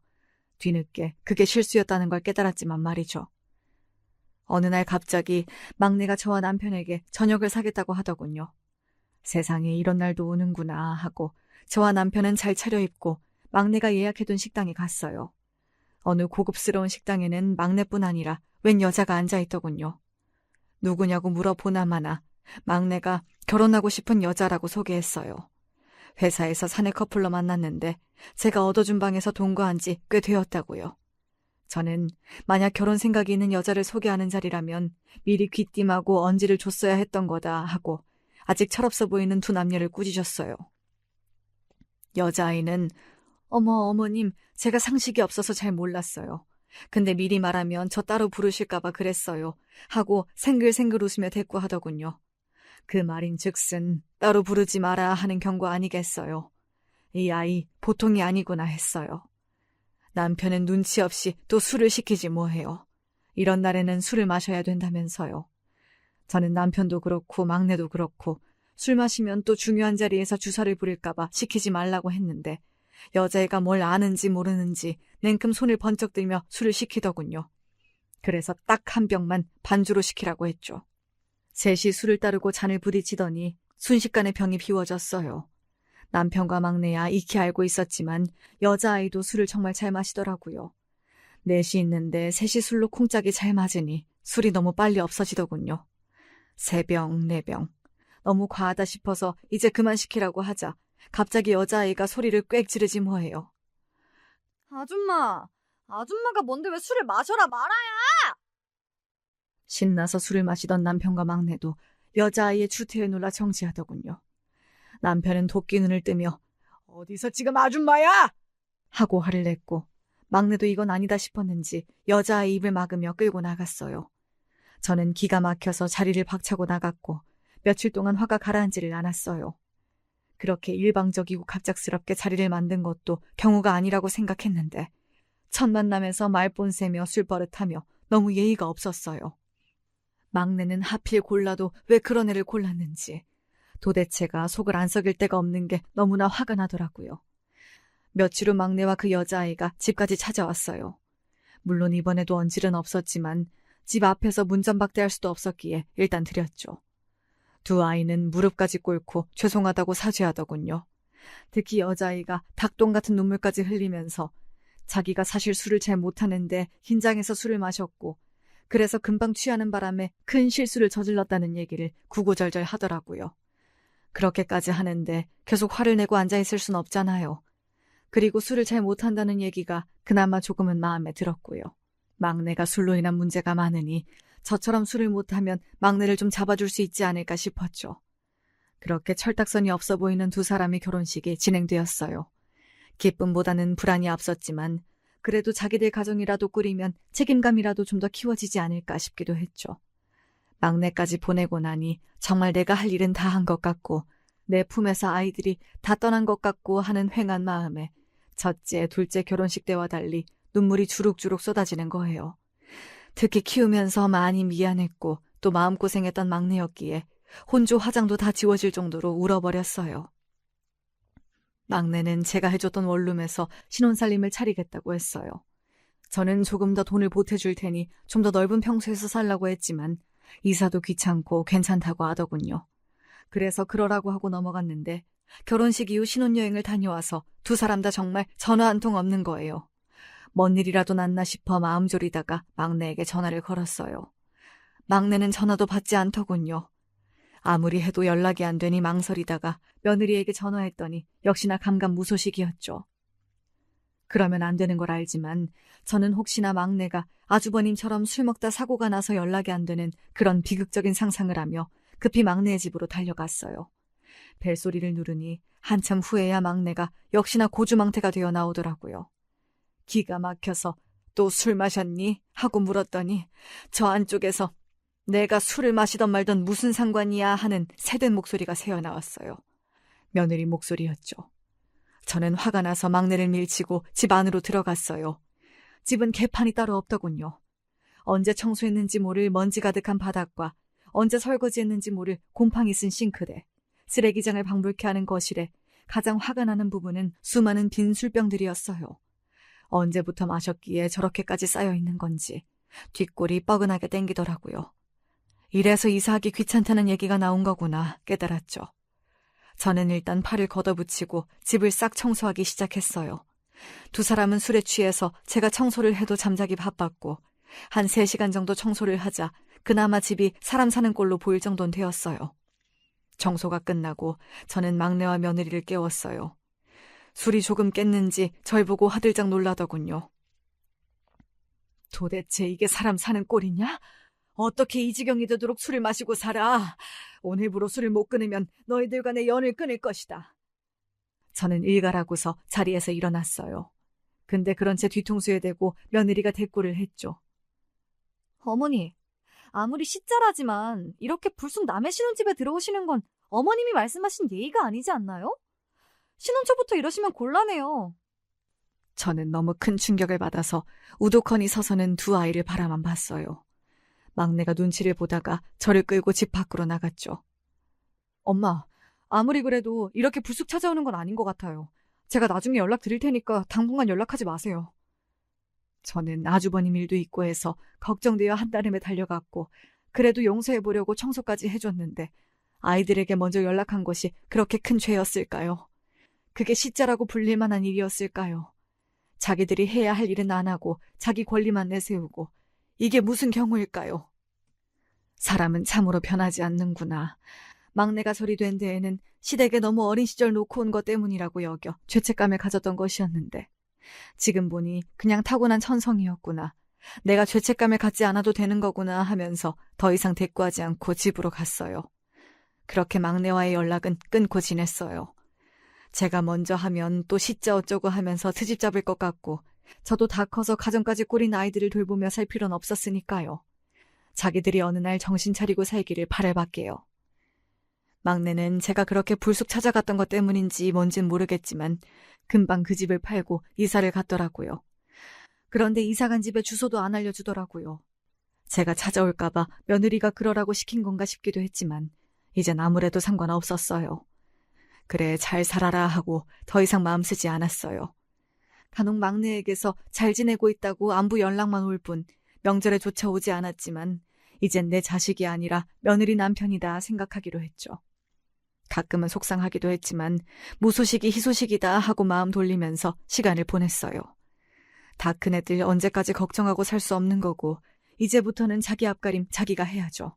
뒤늦게 그게 실수였다는 걸 깨달았지만 말이죠. 어느 날 갑자기 막내가 저와 남편에게 저녁을 사겠다고 하더군요. 세상에 이런 날도 오는구나 하고 저와 남편은 잘 차려입고 막내가 예약해둔 식당에 갔어요. 어느 고급스러운 식당에는 막내뿐 아니라 웬 여자가 앉아있더군요. 누구냐고 물어보나마나 막내가 결혼하고 싶은 여자라고 소개했어요. 회사에서 사내 커플로 만났는데 제가 얻어준 방에서 동거한 지 꽤 되었다고요. 저는 만약 결혼 생각이 있는 여자를 소개하는 자리라면 미리 귀띔하고 언지를 줬어야 했던 거다 하고 아직 철없어 보이는 두 남녀를 꾸짖었어요. 여자아이는 어머님, 제가 상식이 없어서 잘 몰랐어요. 근데 미리 말하면 저 따로 부르실까봐 그랬어요 하고 생글생글 웃으며 대꾸하더군요. 그 말인즉슨 따로 부르지 마라 하는 경고 아니겠어요. 이 아이 보통이 아니구나 했어요. 남편은 눈치 없이 또 술을 시키지 뭐해요. 이런 날에는 술을 마셔야 된다면서요. 저는 남편도 그렇고 막내도 그렇고 술 마시면 또 중요한 자리에서 주사를 부릴까봐 시키지 말라고 했는데 여자애가 뭘 아는지 모르는지 냉큼 손을 번쩍 들며 술을 시키더군요. 그래서 딱 한 병만 반주로 시키라고 했죠. 셋이 술을 따르고 잔을 부딪히더니 순식간에 병이 비워졌어요. 남편과 막내야 익히 알고 있었지만 여자아이도 술을 정말 잘 마시더라고요. 넷이 있는데 셋이 술로 콩짝이 잘 맞으니 술이 너무 빨리 없어지더군요. 3병, 4병. 너무 과하다 싶어서 이제 그만 시키라고 하자 갑자기 여자아이가 소리를 꽥 지르지 뭐해요. 아줌마가 뭔데 왜 술을 마셔라 말아야! 신나서 술을 마시던 남편과 막내도 여자아이의 추태에 놀라 정지하더군요. 남편은 도끼 눈을 뜨며 어디서 지금 아줌마야! 하고 화를 냈고 막내도 이건 아니다 싶었는지 여자아이 입을 막으며 끌고 나갔어요. 저는 기가 막혀서 자리를 박차고 나갔고 며칠 동안 화가 가라앉지를 않았어요. 그렇게 일방적이고 갑작스럽게 자리를 만든 것도 경우가 아니라고 생각했는데 첫 만남에서 말본세며 술버릇하며 너무 예의가 없었어요. 막내는 하필 골라도 왜 그런 애를 골랐는지 도대체가 속을 안 썩일 데가 없는 게 너무나 화가 나더라고요. 며칠 후 막내와 그 여자아이가 집까지 찾아왔어요. 물론 이번에도 언질은 없었지만 집 앞에서 문전박대할 수도 없었기에 일단 드렸죠. 두 아이는 무릎까지 꿇고 죄송하다고 사죄하더군요. 특히 여자아이가 닭똥 같은 눈물까지 흘리면서 자기가 사실 술을 잘 못하는데 긴장해서 술을 마셨고 그래서 금방 취하는 바람에 큰 실수를 저질렀다는 얘기를 구구절절 하더라고요. 그렇게까지 하는데 계속 화를 내고 앉아있을 순 없잖아요. 그리고 술을 잘 못한다는 얘기가 그나마 조금은 마음에 들었고요. 막내가 술로 인한 문제가 많으니 저처럼 술을 못하면 막내를 좀 잡아줄 수 있지 않을까 싶었죠. 그렇게 철딱선이 없어 보이는 두 사람의 결혼식이 진행되었어요. 기쁨보다는 불안이 앞섰지만 그래도 자기들 가정이라도 꾸리면 책임감이라도 좀 더 키워지지 않을까 싶기도 했죠. 막내까지 보내고 나니 정말 내가 할 일은 다 한 것 같고 내 품에서 아이들이 다 떠난 것 같고 하는 횡한 마음에 첫째, 둘째 결혼식 때와 달리 눈물이 주룩주룩 쏟아지는 거예요. 특히 키우면서 많이 미안했고 또 마음고생했던 막내였기에 혼주 화장도 다 지워질 정도로 울어버렸어요. 막내는 제가 해줬던 원룸에서 신혼살림을 차리겠다고 했어요. 저는 조금 더 돈을 보태줄 테니 좀 더 넓은 평수에서 살라고 했지만 이사도 귀찮고 괜찮다고 하더군요. 그래서 그러라고 하고 넘어갔는데 결혼식 이후 신혼여행을 다녀와서 두 사람 다 정말 전화 한 통 없는 거예요. 뭔 일이라도 났나 싶어 마음 졸이다가 막내에게 전화를 걸었어요. 막내는 전화도 받지 않더군요. 아무리 해도 연락이 안 되니 망설이다가 며느리에게 전화했더니 역시나 감감무소식이었죠. 그러면 안 되는 걸 알지만 저는 혹시나 막내가 아주버님처럼 술 먹다 사고가 나서 연락이 안 되는 그런 비극적인 상상을 하며 급히 막내의 집으로 달려갔어요. 벨소리를 누르니 한참 후에야 막내가 역시나 고주망태가 되어 나오더라고요. 기가 막혀서 또 술 마셨니? 하고 물었더니 저 안쪽에서 내가 술을 마시던 말던 무슨 상관이야 하는 새된 목소리가 새어나왔어요. 며느리 목소리였죠. 저는 화가 나서 막내를 밀치고 집 안으로 들어갔어요. 집은 개판이 따로 없더군요. 언제 청소했는지 모를 먼지 가득한 바닥과 언제 설거지했는지 모를 곰팡이 쓴 싱크대, 쓰레기장을 방불케 하는 거실에 가장 화가 나는 부분은 수많은 빈 술병들이었어요. 언제부터 마셨기에 저렇게까지 쌓여있는 건지 뒷골이 뻐근하게 땡기더라고요. 이래서 이사하기 귀찮다는 얘기가 나온 거구나 깨달았죠. 저는 일단 팔을 걷어붙이고 집을 싹 청소하기 시작했어요. 두 사람은 술에 취해서 제가 청소를 해도 잠자기 바빴고 한 3시간 정도 청소를 하자 그나마 집이 사람 사는 꼴로 보일 정도는 되었어요. 청소가 끝나고 저는 막내와 며느리를 깨웠어요. 술이 조금 깼는지 절 보고 화들짝 놀라더군요. 도대체 이게 사람 사는 꼴이냐? 어떻게 이 지경이 되도록 술을 마시고 살아? 오늘부로 술을 못 끊으면 너희들과 내 연을 끊을 것이다. 저는 일가라고서 자리에서 일어났어요. 근데 그런 채 뒤통수에 대고 며느리가 대꾸를 했죠. 어머니, 아무리 시자라지만 이렇게 불쑥 남의 신혼집에 들어오시는 건 어머님이 말씀하신 예의가 아니지 않나요? 신혼 초부터 이러시면 곤란해요. 저는 너무 큰 충격을 받아서 우두커니 서서는 두 아이를 바라만 봤어요. 막내가 눈치를 보다가 저를 끌고 집 밖으로 나갔죠. 엄마, 아무리 그래도 이렇게 불쑥 찾아오는 건 아닌 것 같아요. 제가 나중에 연락드릴 테니까 당분간 연락하지 마세요. 저는 아주버님 일도 있고 해서 걱정되어 한달음에 달려갔고 그래도 용서해보려고 청소까지 해줬는데 아이들에게 먼저 연락한 것이 그렇게 큰 죄였을까요? 그게 시자라고 불릴 만한 일이었을까요? 자기들이 해야 할 일은 안 하고 자기 권리만 내세우고 이게 무슨 경우일까요? 사람은 참으로 변하지 않는구나. 막내가 절이 된 데에는 시댁에 너무 어린 시절 놓고 온 것 때문이라고 여겨 죄책감을 가졌던 것이었는데 지금 보니 그냥 타고난 천성이었구나. 내가 죄책감을 갖지 않아도 되는 거구나 하면서 더 이상 대꾸하지 않고 집으로 갔어요. 그렇게 막내와의 연락은 끊고 지냈어요. 제가 먼저 하면 또 시자 어쩌고 하면서 트집 잡을 것 같고 저도 다 커서 가정까지 꾸린 아이들을 돌보며 살 필요는 없었으니까요. 자기들이 어느 날 정신 차리고 살기를 바라밖에요. 막내는 제가 그렇게 불쑥 찾아갔던 것 때문인지 뭔진 모르겠지만 금방 그 집을 팔고 이사를 갔더라고요. 그런데 이사간 집의 주소도 안 알려주더라고요. 제가 찾아올까봐 며느리가 그러라고 시킨 건가 싶기도 했지만 이젠 아무래도 상관없었어요. 그래 잘 살아라 하고 더 이상 마음 쓰지 않았어요. 간혹 막내에게서 잘 지내고 있다고 안부 연락만 올 뿐 명절에 조차 오지 않았지만 이젠 내 자식이 아니라 며느리 남편이다 생각하기로 했죠. 가끔은 속상하기도 했지만 무소식이 희소식이다 하고 마음 돌리면서 시간을 보냈어요. 다 큰 애들 언제까지 걱정하고 살 수 없는 거고 이제부터는 자기 앞가림 자기가 해야죠.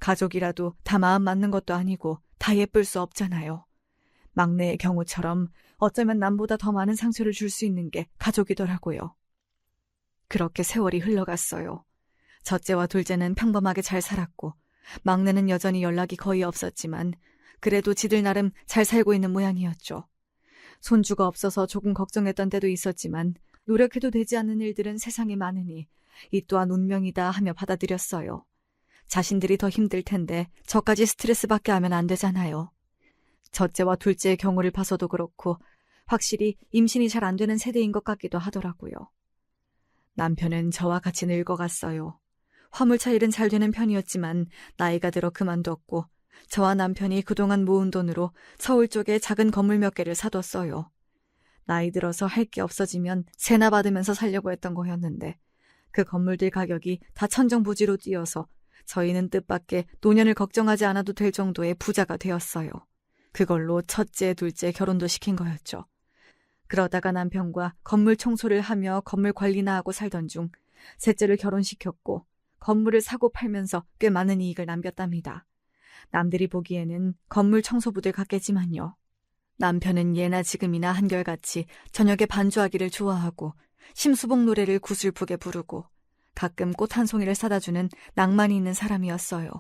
가족이라도 다 마음 맞는 것도 아니고 다 예쁠 수 없잖아요. 막내의 경우처럼 어쩌면 남보다 더 많은 상처를 줄 수 있는 게 가족이더라고요. 그렇게 세월이 흘러갔어요. 첫째와 둘째는 평범하게 잘 살았고 막내는 여전히 연락이 거의 없었지만 그래도 지들 나름 잘 살고 있는 모양이었죠. 손주가 없어서 조금 걱정했던 때도 있었지만 노력해도 되지 않는 일들은 세상에 많으니 이 또한 운명이다 하며 받아들였어요. 자신들이 더 힘들 텐데 저까지 스트레스 받게 하면 안 되잖아요. 첫째와 둘째의 경우를 봐서도 그렇고 확실히 임신이 잘 안 되는 세대인 것 같기도 하더라고요. 남편은 저와 같이 늙어갔어요. 화물차 일은 잘 되는 편이었지만 나이가 들어 그만뒀고 저와 남편이 그동안 모은 돈으로 서울 쪽에 작은 건물 몇 개를 사뒀어요. 나이 들어서 할 게 없어지면 세나 받으면서 살려고 했던 거였는데 그 건물들 가격이 다 천정부지로 뛰어서 저희는 뜻밖의 노년을 걱정하지 않아도 될 정도의 부자가 되었어요. 그걸로 첫째, 둘째 결혼도 시킨 거였죠. 그러다가 남편과 건물 청소를 하며 건물 관리나 하고 살던 중 셋째를 결혼시켰고 건물을 사고 팔면서 꽤 많은 이익을 남겼답니다. 남들이 보기에는 건물 청소부들 같겠지만요. 남편은 예나 지금이나 한결같이 저녁에 반주하기를 좋아하고 심수봉 노래를 구슬프게 부르고 가끔 꽃 한 송이를 사다주는 낭만이 있는 사람이었어요.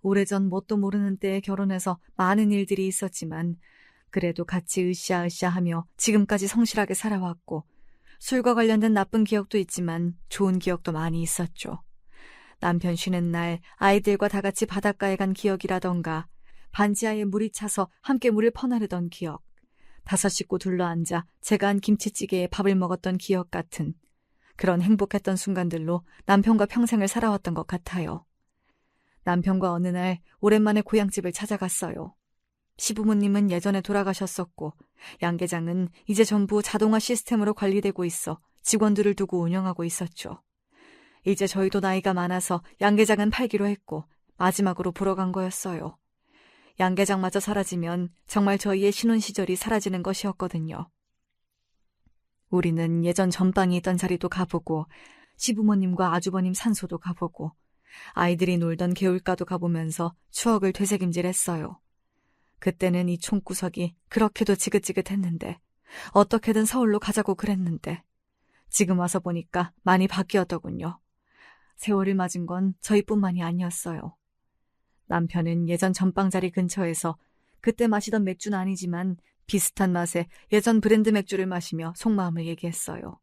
오래전 뭣도 모르는 때에 결혼해서 많은 일들이 있었지만 그래도 같이 으쌰으쌰하며 지금까지 성실하게 살아왔고 술과 관련된 나쁜 기억도 있지만 좋은 기억도 많이 있었죠. 남편 쉬는 날 아이들과 다 같이 바닷가에 간 기억이라던가 반지하에 물이 차서 함께 물을 퍼나르던 기억, 5 식구 둘러앉아 제가 한 김치찌개에 밥을 먹었던 기억 같은 그런 행복했던 순간들로 남편과 평생을 살아왔던 것 같아요. 남편과 어느 날 오랜만에 고향집을 찾아갔어요. 시부모님은 예전에 돌아가셨었고 양계장은 이제 전부 자동화 시스템으로 관리되고 있어 직원들을 두고 운영하고 있었죠. 이제 저희도 나이가 많아서 양계장은 팔기로 했고 마지막으로 보러 간 거였어요. 양계장마저 사라지면 정말 저희의 신혼 시절이 사라지는 것이었거든요. 우리는 예전 전방에 있던 자리도 가보고 시부모님과 아주버님 산소도 가보고 아이들이 놀던 개울가도 가보면서 추억을 되새김질했어요. 그때는 이 총구석이 그렇게도 지긋지긋했는데 어떻게든 서울로 가자고 그랬는데 지금 와서 보니까 많이 바뀌었더군요. 세월을 맞은 건 저희뿐만이 아니었어요. 남편은 예전 전방자리 근처에서 그때 마시던 맥주는 아니지만 비슷한 맛의 예전 브랜드 맥주를 마시며 속마음을 얘기했어요.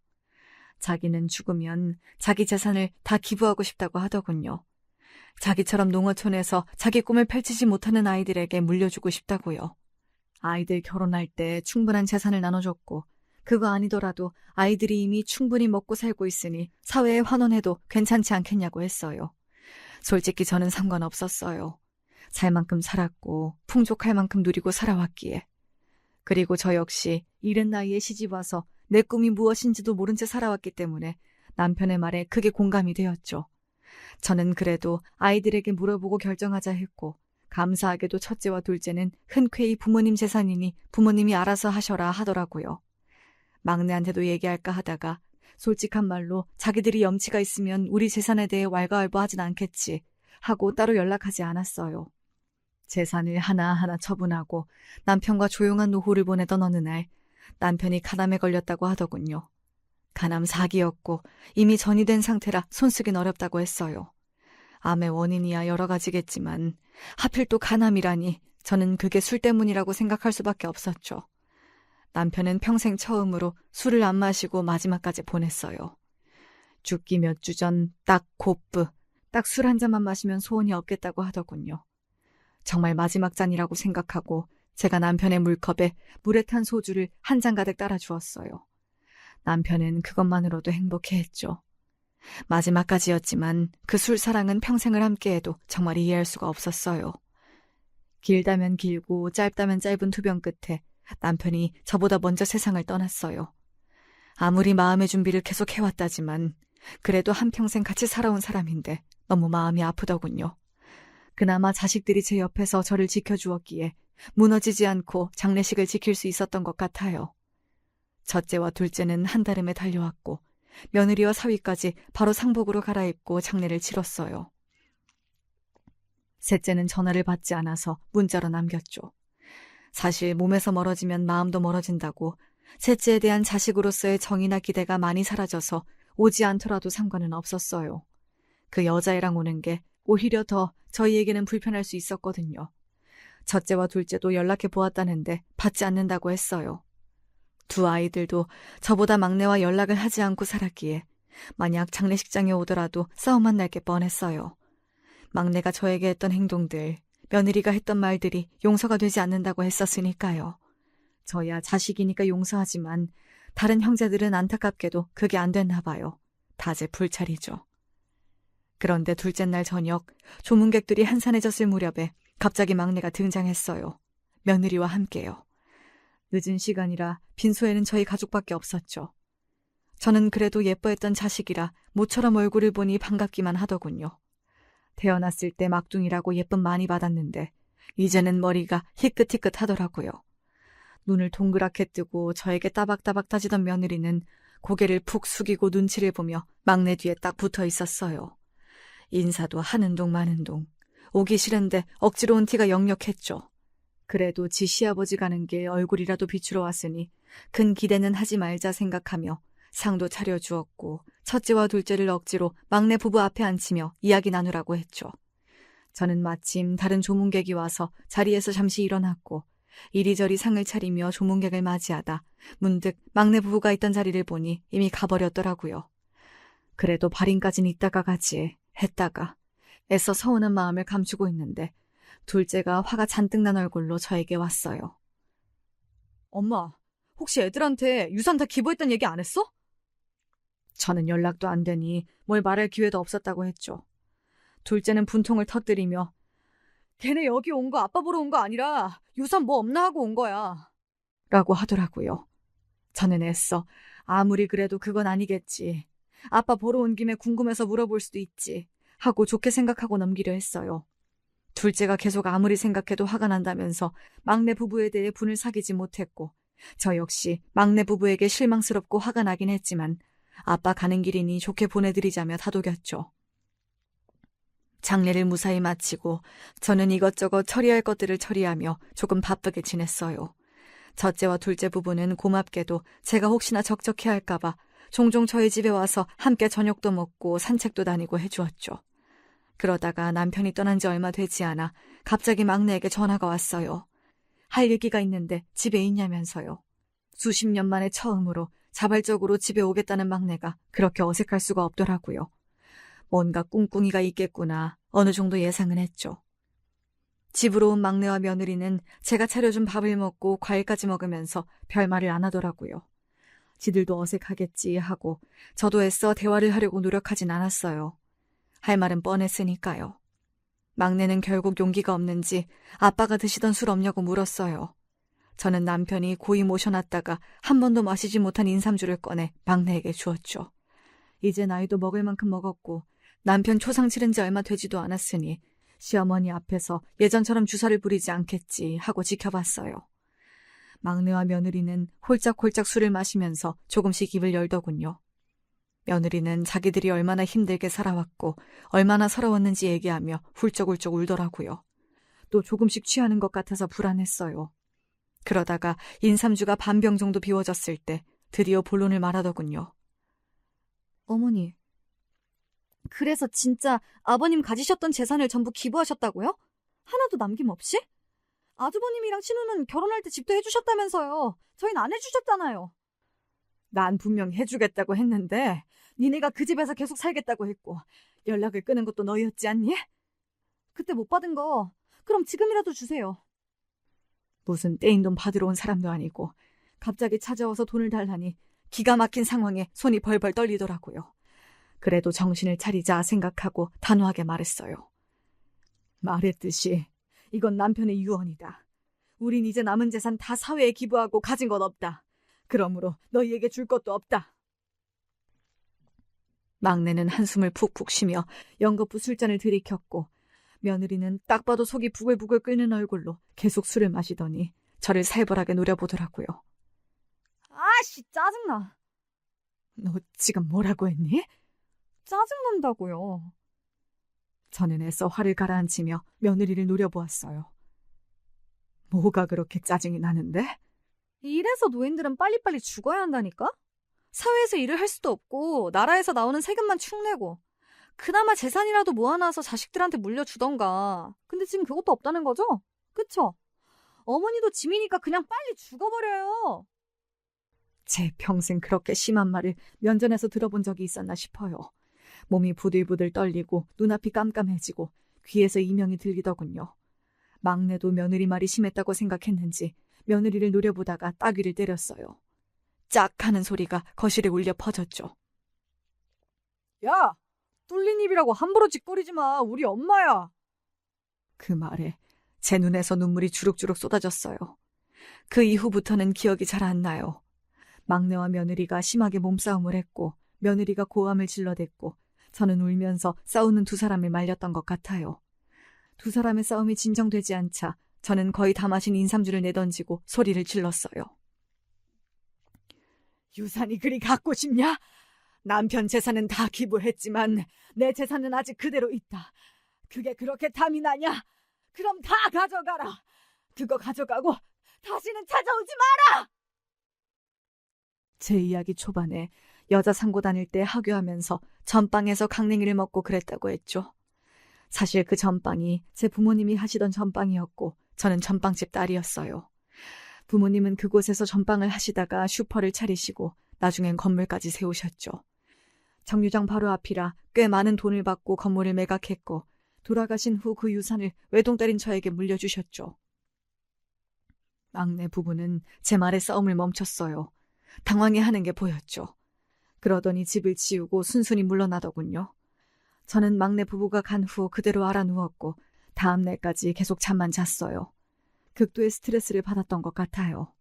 자기는 죽으면 자기 재산을 다 기부하고 싶다고 하더군요. 자기처럼 농어촌에서 자기 꿈을 펼치지 못하는 아이들에게 물려주고 싶다고요. 아이들 결혼할 때 충분한 재산을 나눠줬고 그거 아니더라도 아이들이 이미 충분히 먹고 살고 있으니 사회에 환원해도 괜찮지 않겠냐고 했어요. 솔직히 저는 상관없었어요. 살 만큼 살았고 풍족할 만큼 누리고 살아왔기에. 그리고 저 역시 이른 나이에 시집와서 내 꿈이 무엇인지도 모른 채 살아왔기 때문에 남편의 말에 크게 공감이 되었죠. 저는 그래도 아이들에게 물어보고 결정하자 했고 감사하게도 첫째와 둘째는 흔쾌히 부모님 재산이니 부모님이 알아서 하셔라 하더라고요. 막내한테도 얘기할까 하다가 솔직한 말로 자기들이 염치가 있으면 우리 재산에 대해 왈가왈부하진 않겠지 하고 따로 연락하지 않았어요. 재산을 하나하나 처분하고 남편과 조용한 노후를 보내던 어느 날 남편이 간암에 걸렸다고 하더군요. 간암 4기였고 이미 전이 된 상태라 손쓰긴 어렵다고 했어요. 암의 원인이야 여러 가지겠지만 하필 또 간암이라니 저는 그게 술 때문이라고 생각할 수밖에 없었죠. 남편은 평생 처음으로 술을 안 마시고 마지막까지 보냈어요. 죽기 몇 주 전 딱 곱부, 딱 술 한 잔만 마시면 소원이 없겠다고 하더군요. 정말 마지막 잔이라고 생각하고 제가 남편의 물컵에 물에 탄 소주를 한 잔 가득 따라 주었어요. 남편은 그것만으로도 행복해했죠. 마지막까지였지만 그 술사랑은 평생을 함께해도 정말 이해할 수가 없었어요. 길다면 길고 짧다면 짧은 투병 끝에 남편이 저보다 먼저 세상을 떠났어요. 아무리 마음의 준비를 계속 해왔다지만 그래도 한평생 같이 살아온 사람인데 너무 마음이 아프더군요. 그나마 자식들이 제 옆에서 저를 지켜주었기에 무너지지 않고 장례식을 지킬 수 있었던 것 같아요. 첫째와 둘째는 한달음에 달려왔고 며느리와 사위까지 바로 상복으로 갈아입고 장례를 치렀어요. 셋째는 전화를 받지 않아서 문자로 남겼죠. 사실 몸에서 멀어지면 마음도 멀어진다고 셋째에 대한 자식으로서의 정이나 기대가 많이 사라져서 오지 않더라도 상관은 없었어요. 그 여자애랑 오는 게 오히려 더 저희에게는 불편할 수 있었거든요. 첫째와 둘째도 연락해 보았다는데 받지 않는다고 했어요. 두 아이들도 저보다 막내와 연락을 하지 않고 살았기에 만약 장례식장에 오더라도 싸움만 날 게 뻔했어요. 막내가 저에게 했던 행동들, 며느리가 했던 말들이 용서가 되지 않는다고 했었으니까요. 저야 자식이니까 용서하지만 다른 형제들은 안타깝게도 그게 안 됐나 봐요. 다제 불찰이죠. 그런데 둘째 날 저녁 조문객들이 한산해졌을 무렵에 갑자기 막내가 등장했어요. 며느리와 함께요. 늦은 시간이라 빈소에는 저희 가족밖에 없었죠. 저는 그래도 예뻐했던 자식이라 모처럼 얼굴을 보니 반갑기만 하더군요. 태어났을 때 막둥이라고 예쁨 많이 받았는데 이제는 머리가 희끗희끗하더라고요. 눈을 동그랗게 뜨고 저에게 따박따박 따지던 며느리는 고개를 푹 숙이고 눈치를 보며 막내 뒤에 딱 붙어 있었어요. 인사도 하는 동 마는 동. 오기 싫은데 억지로 온 티가 역력했죠. 그래도 지 시아버지 가는 길 얼굴이라도 비추러 왔으니 큰 기대는 하지 말자 생각하며 상도 차려주었고 첫째와 둘째를 억지로 막내 부부 앞에 앉히며 이야기 나누라고 했죠. 저는 마침 다른 조문객이 와서 자리에서 잠시 일어났고 이리저리 상을 차리며 조문객을 맞이하다 문득 막내 부부가 있던 자리를 보니 이미 가버렸더라고요. 그래도 발인까진 이따가 가지 했다가 애써 서운한 마음을 감추고 있는데 둘째가 화가 잔뜩 난 얼굴로 저에게 왔어요. 엄마, 혹시 애들한테 유산 다 기부했단 얘기 안 했어? 저는 연락도 안 되니 뭘 말할 기회도 없었다고 했죠. 둘째는 분통을 터뜨리며 걔네 여기 온 거 아빠 보러 온 거 아니라 유산 뭐 없나 하고 온 거야 라고 하더라고요. 저는 애써 아무리 그래도 그건 아니겠지. 아빠 보러 온 김에 궁금해서 물어볼 수도 있지 하고 좋게 생각하고 넘기려 했어요. 둘째가 계속 아무리 생각해도 화가 난다면서 막내 부부에 대해 분을 사귀지 못했고, 저 역시 막내 부부에게 실망스럽고 화가 나긴 했지만 아빠 가는 길이니 좋게 보내드리자며 다독였죠. 장례를 무사히 마치고 저는 이것저것 처리할 것들을 처리하며 조금 바쁘게 지냈어요. 첫째와 둘째 부부는 고맙게도 제가 혹시나 적적해할까봐 종종 저희 집에 와서 함께 저녁도 먹고 산책도 다니고 해주었죠. 그러다가 남편이 떠난 지 얼마 되지 않아 갑자기 막내에게 전화가 왔어요. 할 얘기가 있는데 집에 있냐면서요. 수십 년 만에 처음으로 자발적으로 집에 오겠다는 막내가 그렇게 어색할 수가 없더라고요. 뭔가 꿍꿍이가 있겠구나 어느 정도 예상은 했죠. 집으로 온 막내와 며느리는 제가 차려준 밥을 먹고 과일까지 먹으면서 별말을 안 하더라고요. 지들도 어색하겠지 하고 저도 애써 대화를 하려고 노력하진 않았어요. 할 말은 뻔했으니까요. 막내는 결국 용기가 없는지 아빠가 드시던 술 없냐고 물었어요. 저는 남편이 고이 모셔놨다가 한 번도 마시지 못한 인삼주를 꺼내 막내에게 주었죠. 이제 나이도 먹을 만큼 먹었고 남편 초상 치른 지 얼마 되지도 않았으니 시어머니 앞에서 예전처럼 주사를 부리지 않겠지 하고 지켜봤어요. 막내와 며느리는 홀짝홀짝 술을 마시면서 조금씩 입을 열더군요. 며느리는 자기들이 얼마나 힘들게 살아왔고 얼마나 서러웠는지 얘기하며 훌쩍훌쩍 울더라고요. 또 조금씩 취하는 것 같아서 불안했어요. 그러다가 인삼주가 반 병 정도 비워졌을 때 드디어 본론을 말하더군요. 어머니, 그래서 진짜 아버님 가지셨던 재산을 전부 기부하셨다고요? 하나도 남김없이? 아주버님이랑 신우는 결혼할 때 집도 해주셨다면서요. 저희는 안 해주셨잖아요. 난 분명 해주겠다고 했는데 니네가 그 집에서 계속 살겠다고 했고 연락을 끊은 것도 너희였지 않니? 그때 못 받은 거 그럼 지금이라도 주세요. 무슨 떼인 돈 받으러 온 사람도 아니고 갑자기 찾아와서 돈을 달라니 기가 막힌 상황에 손이 벌벌 떨리더라고요. 그래도 정신을 차리자 생각하고 단호하게 말했어요. 말했듯이 이건 남편의 유언이다. 우린 이제 남은 재산 다 사회에 기부하고 가진 건 없다. 그러므로 너희에게 줄 것도 없다. 막내는 한숨을 푹푹 쉬며 연거푸 술잔을 들이켰고 며느리는 딱 봐도 속이 부글부글 끓는 얼굴로 계속 술을 마시더니 저를 살벌하게 노려보더라고요. 아씨, 짜증나. 너 지금 뭐라고 했니? 짜증난다고요. 저는 애써 화를 가라앉히며 며느리를 노려보았어요. 뭐가 그렇게 짜증이 나는데? 이래서 노인들은 빨리빨리 죽어야 한다니까? 사회에서 일을 할 수도 없고 나라에서 나오는 세금만 축 내고 그나마 재산이라도 모아놔서 자식들한테 물려주던가. 근데 지금 그것도 없다는 거죠? 그쵸? 어머니도 짐이니까 그냥 빨리 죽어버려요. 제 평생 그렇게 심한 말을 면전에서 들어본 적이 있었나 싶어요. 몸이 부들부들 떨리고 눈앞이 깜깜해지고 귀에서 이명이 들리더군요. 막내도 며느리 말이 심했다고 생각했는지 며느리를 노려보다가 따귀를 때렸어요. 짝 하는 소리가 거실에 울려 퍼졌죠. 야! 뚫린 입이라고 함부로 짓거리지 마. 우리 엄마야. 그 말에 제 눈에서 눈물이 주룩주룩 쏟아졌어요. 그 이후부터는 기억이 잘 안 나요. 막내와 며느리가 심하게 몸싸움을 했고 며느리가 고함을 질러댔고 저는 울면서 싸우는 두 사람을 말렸던 것 같아요. 두 사람의 싸움이 진정되지 않자 저는 거의 다 마신 인삼주를 내던지고 소리를 질렀어요. 유산이 그리 갖고 싶냐? 남편 재산은 다 기부했지만 내 재산은 아직 그대로 있다. 그게 그렇게 탐이 나냐? 그럼 다 가져가라. 그거 가져가고 다시는 찾아오지 마라. 제 이야기 초반에 여자 상고 다닐 때 하교하면서 전빵에서 강냉이를 먹고 그랬다고 했죠. 사실 그 전빵이 제 부모님이 하시던 전빵이었고 저는 전빵집 딸이었어요. 부모님은 그곳에서 전빵을 하시다가 슈퍼를 차리시고 나중엔 건물까지 세우셨죠. 정류장 바로 앞이라 꽤 많은 돈을 받고 건물을 매각했고 돌아가신 후 그 유산을 외동딸인 저에게 물려주셨죠. 막내 부부는 제 말에 싸움을 멈췄어요. 당황해하는 게 보였죠. 그러더니 집을 치우고 순순히 물러나더군요. 저는 막내 부부가 간 후 그대로 알아누웠고 다음 날까지 계속 잠만 잤어요. 극도의 스트레스를 받았던 것 같아요.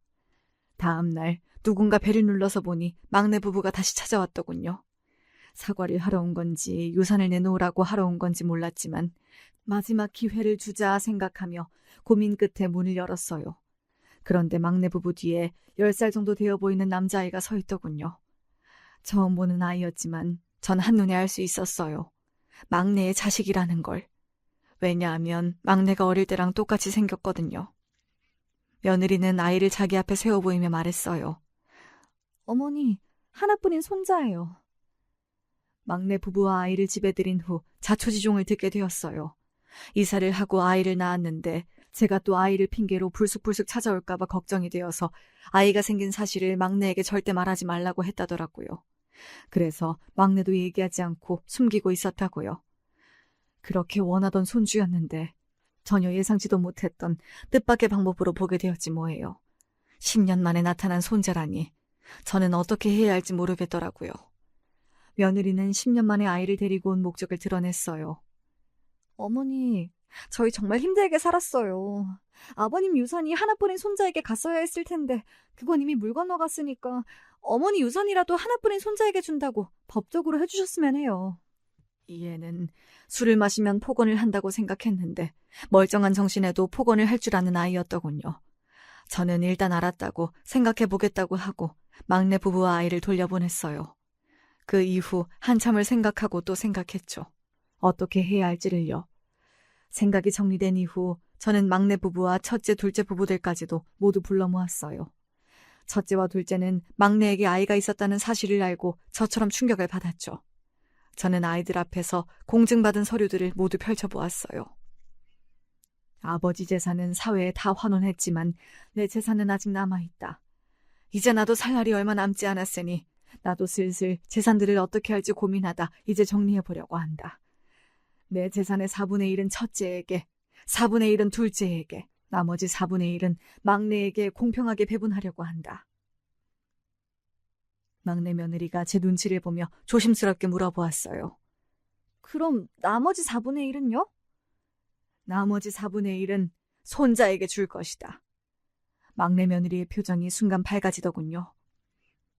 다음 날 누군가 배를 눌러서 보니 막내 부부가 다시 찾아왔더군요. 사과를 하러 온 건지 유산을 내놓으라고 하러 온 건지 몰랐지만 마지막 기회를 주자 생각하며 고민 끝에 문을 열었어요. 그런데 막내 부부 뒤에 10살 정도 되어 보이는 남자아이가 서 있더군요. 처음 보는 아이였지만 전 한눈에 알 수 있었어요. 막내의 자식이라는 걸. 왜냐하면 막내가 어릴 때랑 똑같이 생겼거든요. 며느리는 아이를 자기 앞에 세워 보이며 말했어요. 어머니, 하나뿐인 손자예요. 막내 부부와 아이를 집에 들인 후 자초지종을 듣게 되었어요. 이사를 하고 아이를 낳았는데 제가 또 아이를 핑계로 불쑥불쑥 찾아올까봐 걱정이 되어서 아이가 생긴 사실을 막내에게 절대 말하지 말라고 했다더라고요. 그래서 막내도 얘기하지 않고 숨기고 있었다고요. 그렇게 원하던 손주였는데 전혀 예상치도 못했던 뜻밖의 방법으로 보게 되었지 뭐예요. 10년 만에 나타난 손자라니 저는 어떻게 해야 할지 모르겠더라고요. 며느리는 10년 만에 아이를 데리고 온 목적을 드러냈어요. 어머니, 저희 정말 힘들게 살았어요. 아버님 유산이 하나뿐인 손자에게 갔어야 했을 텐데 그건 이미 물 건너갔으니까 어머니 유산이라도 하나뿐인 손자에게 준다고 법적으로 해주셨으면 해요. 이 애는 술을 마시면 폭언을 한다고 생각했는데 멀쩡한 정신에도 폭언을 할 줄 아는 아이였더군요. 저는 일단 알았다고 생각해보겠다고 하고 막내 부부와 아이를 돌려보냈어요. 그 이후 한참을 생각하고 또 생각했죠. 어떻게 해야 할지를요. 생각이 정리된 이후 저는 막내 부부와 첫째, 둘째 부부들까지도 모두 불러 모았어요. 첫째와 둘째는 막내에게 아이가 있었다는 사실을 알고 저처럼 충격을 받았죠. 저는 아이들 앞에서 공증받은 서류들을 모두 펼쳐보았어요. 아버지 재산은 사회에 다 환원했지만 내 재산은 아직 남아있다. 이제 나도 살 날이 얼마 남지 않았으니 나도 슬슬 재산들을 어떻게 할지 고민하다 이제 정리해보려고 한다. 내 재산의 4분의 1은 첫째에게, 4분의 1은 둘째에게, 나머지 4분의 1은 막내에게 공평하게 배분하려고 한다. 막내 며느리가 제 눈치를 보며 조심스럽게 물어보았어요. 그럼 나머지 4분의 1은요? 나머지 4분의 1은 손자에게 줄 것이다. 막내 며느리의 표정이 순간 밝아지더군요.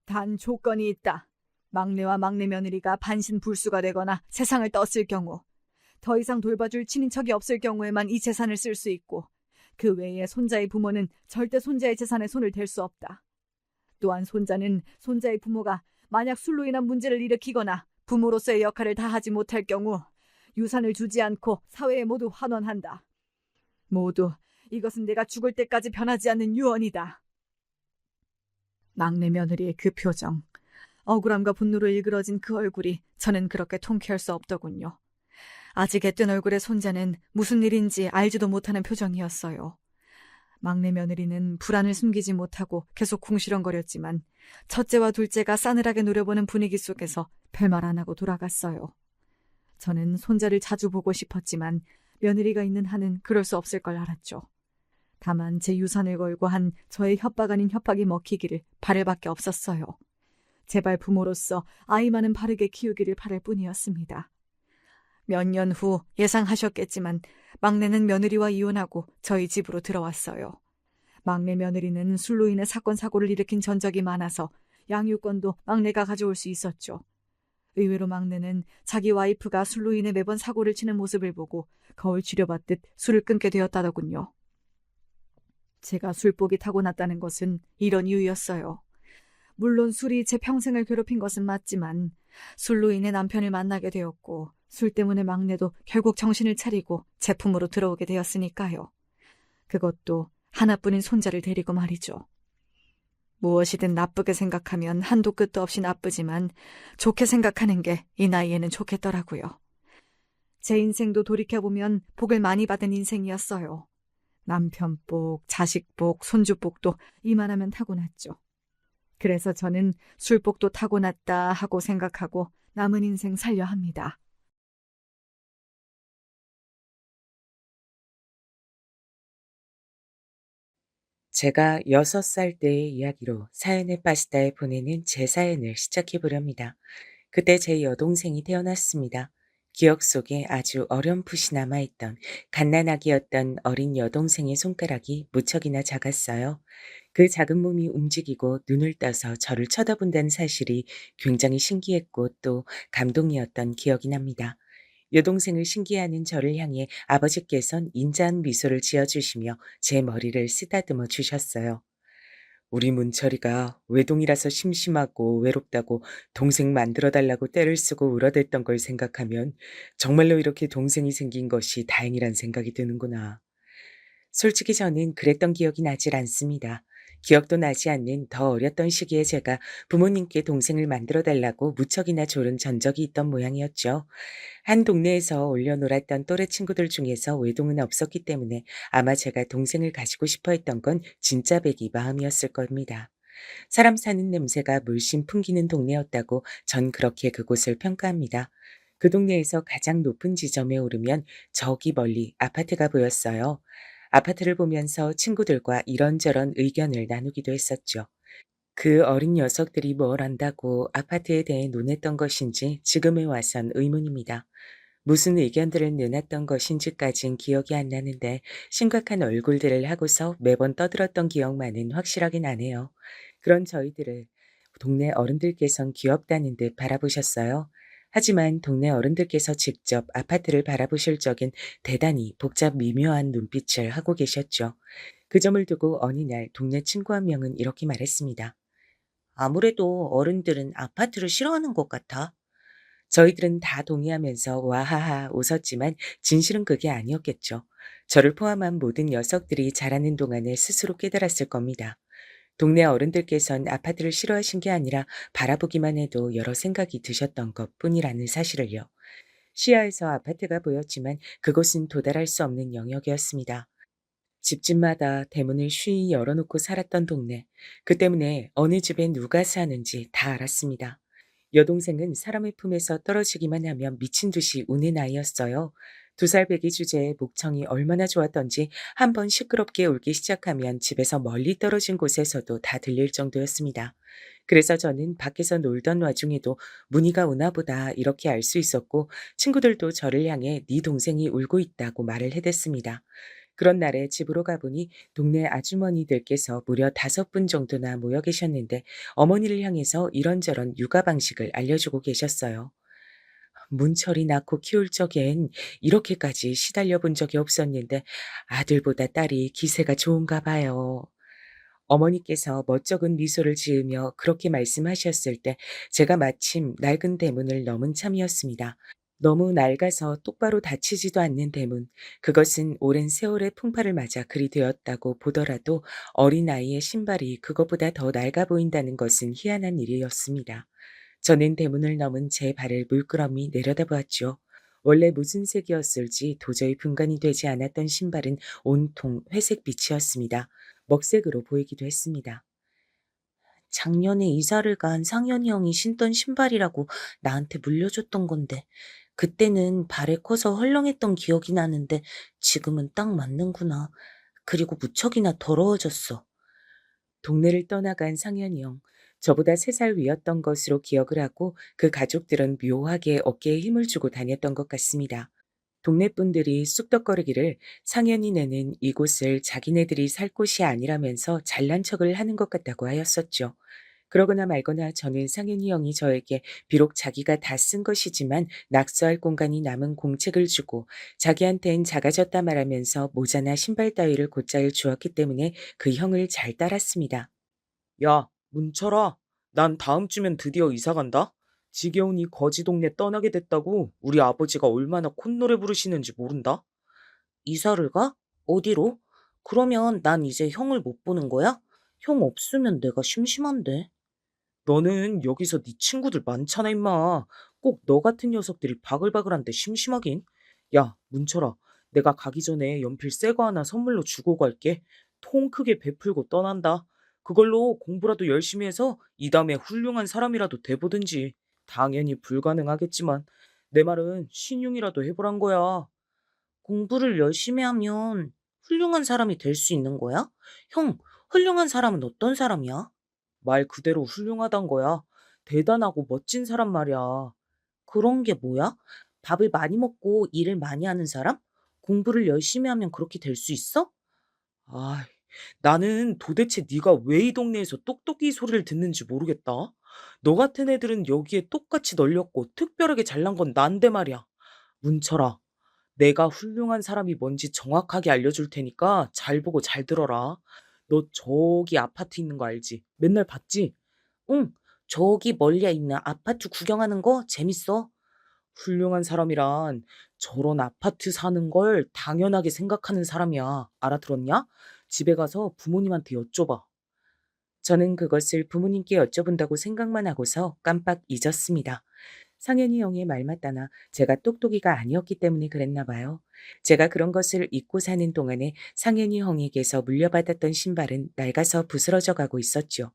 단 조건이 있다. 막내와 막내 며느리가 반신불수가 되거나 세상을 떴을 경우, 더 이상 돌봐줄 친인척이 없을 경우에만 이 재산을 쓸 수 있고 그 외에 손자의 부모는 절대 손자의 재산에 손을 댈 수 없다. 또한 손자는 손자의 부모가 만약 술로 인한 문제를 일으키거나 부모로서의 역할을 다하지 못할 경우 유산을 주지 않고 사회에 모두 환원한다. 모두 이것은 내가 죽을 때까지 변하지 않는 유언이다. 막내 며느리의 그 표정, 억울함과 분노로 일그러진 그 얼굴이 저는 그렇게 통쾌할 수 없더군요. 아직 애뜬 얼굴의 손자는 무슨 일인지 알지도 못하는 표정이었어요. 막내 며느리는 불안을 숨기지 못하고 계속 궁시렁거렸지만 첫째와 둘째가 싸늘하게 노려보는 분위기 속에서 별말 안 하고 돌아갔어요. 저는 손자를 자주 보고 싶었지만 며느리가 있는 한은 그럴 수 없을 걸 알았죠. 다만 제 유산을 걸고 한 저의 협박 아닌 협박이 먹히기를 바랄 밖에 없었어요. 제발 부모로서 아이만은 바르게 키우기를 바랄 뿐이었습니다. 몇 년 후 예상하셨겠지만 막내는 며느리와 이혼하고 저희 집으로 들어왔어요. 막내 며느리는 술로 인해 사건 사고를 일으킨 전적이 많아서 양육권도 막내가 가져올 수 있었죠. 의외로 막내는 자기 와이프가 술로 인해 매번 사고를 치는 모습을 보고 거울 치료받듯 술을 끊게 되었다더군요. 제가 술복이 타고났다는 것은 이런 이유였어요. 물론 술이 제 평생을 괴롭힌 것은 맞지만 술로 인해 남편을 만나게 되었고 술 때문에 막내도 결국 정신을 차리고 제 품으로 들어오게 되었으니까요. 그것도 하나뿐인 손자를 데리고 말이죠. 무엇이든 나쁘게 생각하면 한도 끝도 없이 나쁘지만 좋게 생각하는 게 이 나이에는 좋겠더라고요. 제 인생도 돌이켜보면 복을 많이 받은 인생이었어요. 남편 복, 자식 복, 손주 복도 이만하면 타고났죠. 그래서 저는 술복도 타고났다 하고 생각하고 남은 인생 살려 합니다. 제가 6살 때의 이야기로 사연에 빠지다에 보내는 제 사연을 시작해 보렵니다. 그때 제 여동생이 태어났습니다. 기억 속에 아주 어렴풋이 남아있던 갓난아기였던 어린 여동생의 손가락이 무척이나 작았어요. 그 작은 몸이 움직이고 눈을 떠서 저를 쳐다본다는 사실이 굉장히 신기했고 또 감동이었던 기억이 납니다. 여동생을 신기해하는 저를 향해 아버지께선 인자한 미소를 지어주시며 제 머리를 쓰다듬어 주셨어요. 우리 문철이가 외동이라서 심심하고 외롭다고 동생 만들어 달라고 떼를 쓰고 울어댔던 걸 생각하면 정말로 이렇게 동생이 생긴 것이 다행이란 생각이 드는구나. 솔직히 저는 그랬던 기억이 나질 않습니다. 기억도 나지 않는 더 어렸던 시기에 제가 부모님께 동생을 만들어 달라고 무척이나 조른 전적이 있던 모양이었죠. 한 동네에서 올려놀았던 또래 친구들 중에서 외동은 없었기 때문에 아마 제가 동생을 가지고 싶어 했던 건 진짜 배기 마음이었을 겁니다. 사람 사는 냄새가 물씬 풍기는 동네였다고 전 그렇게 그곳을 평가합니다. 그 동네에서 가장 높은 지점에 오르면 저기 멀리 아파트가 보였어요. 아파트를 보면서 친구들과 이런저런 의견을 나누기도 했었죠. 그 어린 녀석들이 뭘 안다고 아파트에 대해 논했던 것인지 지금에 와선 의문입니다. 무슨 의견들을 내놨던 것인지까진 기억이 안 나는데 심각한 얼굴들을 하고서 매번 떠들었던 기억만은 확실하게 나네요. 그런 저희들을 동네 어른들께선 귀엽다는 듯 바라보셨어요. 하지만 동네 어른들께서 직접 아파트를 바라보실 적엔 대단히 복잡 미묘한 눈빛을 하고 계셨죠. 그 점을 두고 어느 날 동네 친구 한 명은 이렇게 말했습니다. 아무래도 어른들은 아파트를 싫어하는 것 같아. 저희들은 다 동의하면서 와하하 웃었지만 진실은 그게 아니었겠죠. 저를 포함한 모든 녀석들이 자라는 동안에 스스로 깨달았을 겁니다. 동네 어른들께선 아파트를 싫어하신 게 아니라 바라보기만 해도 여러 생각이 드셨던 것 뿐이라는 사실을요. 시야에서 아파트가 보였지만 그곳은 도달할 수 없는 영역이었습니다. 집집마다 대문을 쉬이 열어놓고 살았던 동네. 그 때문에 어느 집에 누가 사는지 다 알았습니다. 여동생은 사람의 품에서 떨어지기만 하면 미친 듯이 우는 아이였어요. 2살 배기 주제에 목청이 얼마나 좋았던지 한 번 시끄럽게 울기 시작하면 집에서 멀리 떨어진 곳에서도 다 들릴 정도였습니다. 그래서 저는 밖에서 놀던 와중에도 문희가 우나 보다 이렇게 알 수 있었고 친구들도 저를 향해 네 동생이 울고 있다고 말을 해댔습니다. 그런 날에 집으로 가보니 동네 아주머니들께서 무려 5분 정도나 모여 계셨는데 어머니를 향해서 이런저런 육아 방식을 알려주고 계셨어요. 문철이 낳고 키울 적엔 이렇게까지 시달려 본 적이 없었는데 아들보다 딸이 기세가 좋은가 봐요. 어머니께서 멋쩍은 미소를 지으며 그렇게 말씀하셨을 때 제가 마침 낡은 대문을 넘은 참이었습니다. 너무 낡아서 똑바로 닫히지도 않는 대문. 그것은 오랜 세월의 풍파를 맞아 그리 되었다고 보더라도 어린아이의 신발이 그것보다 더 낡아 보인다는 것은 희한한 일이었습니다. 저는 대문을 넘은 제 발을 물끄러미 내려다보았죠. 원래 무슨 색이었을지 도저히 분간이 되지 않았던 신발은 온통 회색 빛이었습니다. 먹색으로 보이기도 했습니다. 작년에 이사를 간 상현이 형이 신던 신발이라고 나한테 물려줬던 건데, 그때는 발에 커서 헐렁했던 기억이 나는데 지금은 딱 맞는구나. 그리고 무척이나 더러워졌어. 동네를 떠나간 상현이 형. 저보다 3살 위였던 것으로 기억을 하고 그 가족들은 묘하게 어깨에 힘을 주고 다녔던 것 같습니다. 동네 분들이 쑥덕거리기를 상현이네는 이곳을 자기네들이 살 곳이 아니라면서 잘난 척을 하는 것 같다고 하였었죠. 그러거나 말거나 저는 상현이 형이 저에게 비록 자기가 다 쓴 것이지만 낙서할 공간이 남은 공책을 주고 자기한텐 작아졌다 말하면서 모자나 신발 따위를 곧잘 주었기 때문에 그 형을 잘 따랐습니다. 야, 문철아. 난 다음 주면 드디어 이사 간다. 지겨운 이 거지 동네 떠나게 됐다고 우리 아버지가 얼마나 콧노래 부르시는지 모른다. 이사를 가? 어디로? 그러면 난 이제 형을 못 보는 거야? 형 없으면 내가 심심한데. 너는 여기서 네 친구들 많잖아, 임마. 꼭 너 같은 녀석들이 바글바글한데 심심하긴. 야, 문철아. 내가 가기 전에 연필 새 거 하나 선물로 주고 갈게. 통 크게 베풀고 떠난다. 그걸로 공부라도 열심히 해서 이 다음에 훌륭한 사람이라도 돼보든지. 당연히 불가능하겠지만 내 말은 신용이라도 해보란 거야. 공부를 열심히 하면 훌륭한 사람이 될 수 있는 거야? 형, 훌륭한 사람은 어떤 사람이야? 말 그대로 훌륭하단 거야. 대단하고 멋진 사람 말이야. 그런 게 뭐야? 밥을 많이 먹고 일을 많이 하는 사람? 공부를 열심히 하면 그렇게 될 수 있어? 아, 나는 도대체 네가 왜 이 동네에서 똑똑이 소리를 듣는지 모르겠다. 너 같은 애들은 여기에 똑같이 널렸고 특별하게 잘난 건 난데 말이야. 문철아, 내가 훌륭한 사람이 뭔지 정확하게 알려줄 테니까 잘 보고 잘 들어라. 너 저기 아파트 있는 거 알지? 맨날 봤지? 응, 저기 멀리 있는 아파트 구경하는 거 재밌어. 훌륭한 사람이란 저런 아파트 사는 걸 당연하게 생각하는 사람이야. 알아들었냐? 집에 가서 부모님한테 여쭤봐. 저는 그것을 부모님께 여쭤본다고 생각만 하고서 깜빡 잊었습니다. 상현이 형의 말 맞다나 제가 똑똑이가 아니었기 때문에 그랬나 봐요. 제가 그런 것을 잊고 사는 동안에 상현이 형에게서 물려받았던 신발은 낡아서 부스러져 가고 있었죠.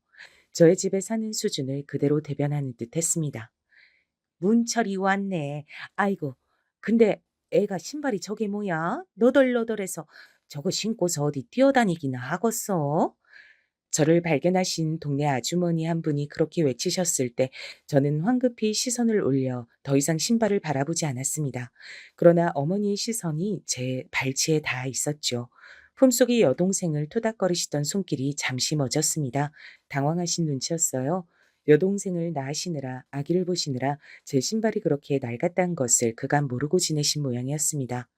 저의 집에 사는 수준을 그대로 대변하는 듯 했습니다. 문철이 왔네. 아이고, 근데 애가 신발이 저게 뭐야? 너덜너덜해서 저거 신고서 어디 뛰어다니기나 하겠어? 저를 발견하신 동네 아주머니 한 분이 그렇게 외치셨을 때 저는 황급히 시선을 올려 더 이상 신발을 바라보지 않았습니다. 그러나 어머니의 시선이 제 발치에 닿아 있었죠. 품속의 여동생을 토닥거리시던 손길이 잠시 멎었습니다. 당황하신 눈치였어요. 여동생을 낳으시느라 아기를 보시느라 제 신발이 그렇게 낡았다는 것을 그간 모르고 지내신 모양이었습니다.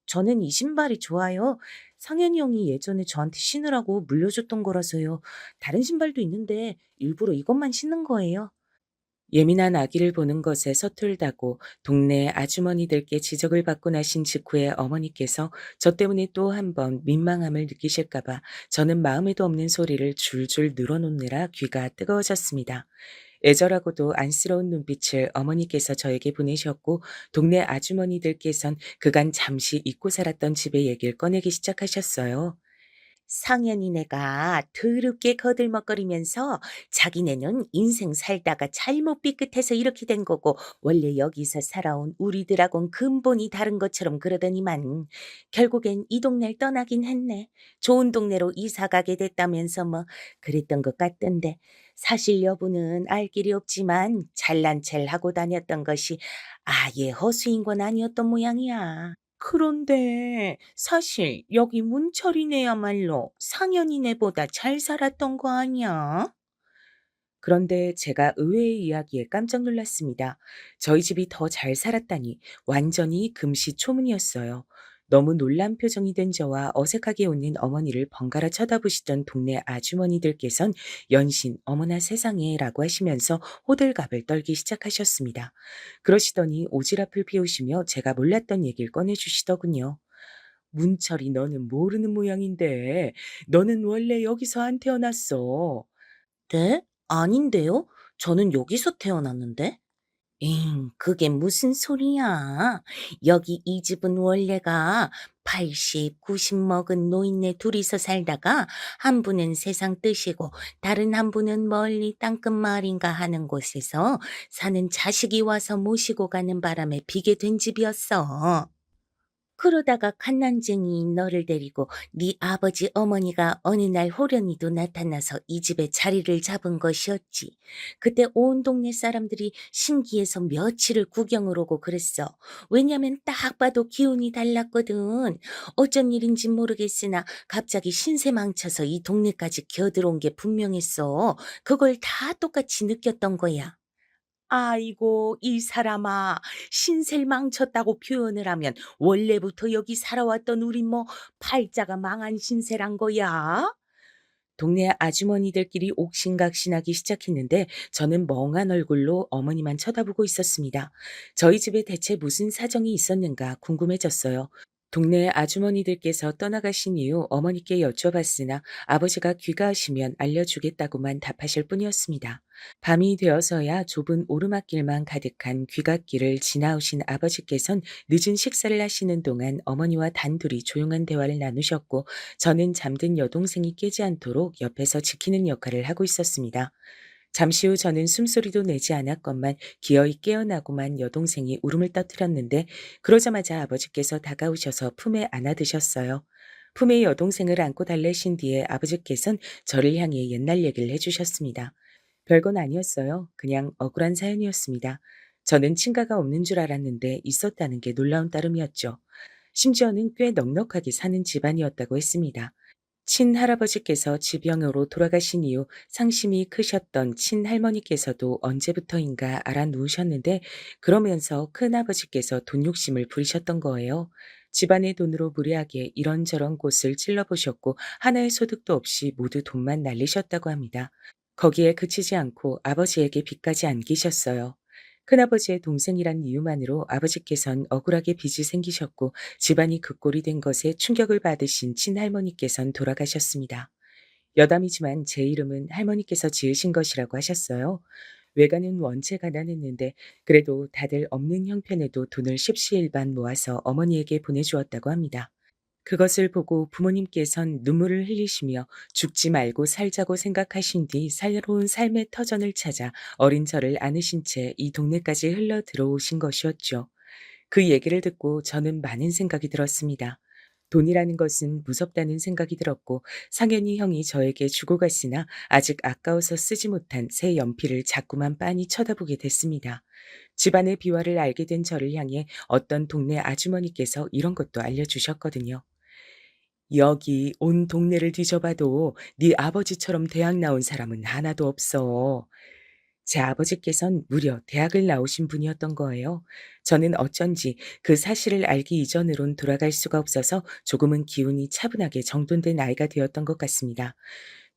저는 이 신발이 좋아요. 상현이 형이 예전에 저한테 신으라고 물려줬던 거라서요. 다른 신발도 있는데 일부러 이것만 신는 거예요. 예민한 아기를 보는 것에 서툴다고 동네 아주머니들께 지적을 받고 나신 직후에 어머니께서 저 때문에 또 한 번 민망함을 느끼실까봐 저는 마음에도 없는 소리를 줄줄 늘어놓느라 귀가 뜨거워졌습니다. 애절하고도 안쓰러운 눈빛을 어머니께서 저에게 보내셨고 동네 아주머니들께선 그간 잠시 잊고 살았던 집의 얘기를 꺼내기 시작하셨어요. 상현이네가 더럽게 거들먹거리면서 자기네는 인생 살다가 잘못 삐끗해서 이렇게 된 거고 원래 여기서 살아온 우리들하고는 근본이 다른 것처럼 그러더니만 결국엔 이 동네를 떠나긴 했네. 좋은 동네로 이사 가게 됐다면서 뭐 그랬던 것 같던데 사실 여부는 알 길이 없지만 잘난 체를 하고 다녔던 것이 아예 허수인 건 아니었던 모양이야. 그런데 사실 여기 문철이네야말로 상현이네보다 잘 살았던 거 아니야? 그런데 제가 의외의 이야기에 깜짝 놀랐습니다. 저희 집이 더 잘 살았다니 완전히 금시초문이었어요. 너무 놀란 표정이 된 저와 어색하게 웃는 어머니를 번갈아 쳐다보시던 동네 아주머니들께선 연신 어머나 세상에 라고 하시면서 호들갑을 떨기 시작하셨습니다. 그러시더니 오지랖을 피우시며 제가 몰랐던 얘기를 꺼내주시더군요. 문철이 너는 모르는 모양인데 너는 원래 여기서 안 태어났어. 네? 아닌데요? 저는 여기서 태어났는데? 그게 무슨 소리야. 여기 이 집은 원래가 80, 90 먹은 노인네 둘이서 살다가 한 분은 세상 뜨시고 다른 한 분은 멀리 땅끝마을인가 하는 곳에서 사는 자식이 와서 모시고 가는 바람에 비게 된 집이었어. 그러다가 갓난쟁이인 너를 데리고 네 아버지 어머니가 어느 날 호련히도 나타나서 이 집에 자리를 잡은 것이었지. 그때 온 동네 사람들이 신기해서 며칠을 구경을 오고 그랬어. 왜냐면 딱 봐도 기운이 달랐거든. 어쩐 일인지 모르겠으나 갑자기 신세 망쳐서 이 동네까지 기어들어온 게 분명했어. 그걸 다 똑같이 느꼈던 거야. 아이고, 이 사람아, 신세를 망쳤다고 표현을 하면 원래부터 여기 살아왔던 우리 뭐 팔자가 망한 신세란 거야? 동네 아주머니들끼리 옥신각신하기 시작했는데 저는 멍한 얼굴로 어머니만 쳐다보고 있었습니다. 저희 집에 대체 무슨 사정이 있었는가 궁금해졌어요. 동네 아주머니들께서 떠나가신 이후 어머니께 여쭤봤으나 아버지가 귀가하시면 알려주겠다고만 답하실 뿐이었습니다. 밤이 되어서야 좁은 오르막길만 가득한 귀갓길을 지나오신 아버지께선 늦은 식사를 하시는 동안 어머니와 단둘이 조용한 대화를 나누셨고 저는 잠든 여동생이 깨지 않도록 옆에서 지키는 역할을 하고 있었습니다. 잠시 후 저는 숨소리도 내지 않았건만 기어이 깨어나고만 여동생이 울음을 떠뜨렸는데 그러자마자 아버지께서 다가오셔서 품에 안아드셨어요. 품에 여동생을 안고 달래신 뒤에 아버지께선 저를 향해 옛날 얘기를 해주셨습니다. 별건 아니었어요. 그냥 억울한 사연이었습니다. 저는 친가가 없는 줄 알았는데 있었다는 게 놀라운 따름이었죠. 심지어는 꽤 넉넉하게 사는 집안이었다고 했습니다. 친할아버지께서 지병으로 돌아가신 이후 상심이 크셨던 친할머니께서도 언제부터인가 알아 누우셨는데 그러면서 큰아버지께서 돈 욕심을 부리셨던 거예요. 집안의 돈으로 무리하게 이런저런 곳을 찔러보셨고 하나의 소득도 없이 모두 돈만 날리셨다고 합니다. 거기에 그치지 않고 아버지에게 빚까지 안기셨어요. 큰아버지의 동생이란 이유만으로 아버지께선 억울하게 빚이 생기셨고 집안이 그 꼴이 된 것에 충격을 받으신 친할머니께선 돌아가셨습니다. 여담이지만 제 이름은 할머니께서 지으신 것이라고 하셨어요. 외가는 원체 가난했는데 그래도 다들 없는 형편에도 돈을 십시일반 모아서 어머니에게 보내주었다고 합니다. 그것을 보고 부모님께선 눈물을 흘리시며 죽지 말고 살자고 생각하신 뒤 새로운 삶의 터전을 찾아 어린 저를 안으신 채 이 동네까지 흘러 들어오신 것이었죠. 그 얘기를 듣고 저는 많은 생각이 들었습니다. 돈이라는 것은 무섭다는 생각이 들었고 상현이 형이 저에게 주고 갔으나 아직 아까워서 쓰지 못한 새 연필을 자꾸만 빤히 쳐다보게 됐습니다. 집안의 비화를 알게 된 저를 향해 어떤 동네 아주머니께서 이런 것도 알려주셨거든요. 여기 온 동네를 뒤져봐도 네 아버지처럼 대학 나온 사람은 하나도 없어. 제 아버지께선 무려 대학을 나오신 분이었던 거예요. 저는 어쩐지 그 사실을 알기 이전으론 돌아갈 수가 없어서 조금은 기운이 차분하게 정돈된 나이가 되었던 것 같습니다.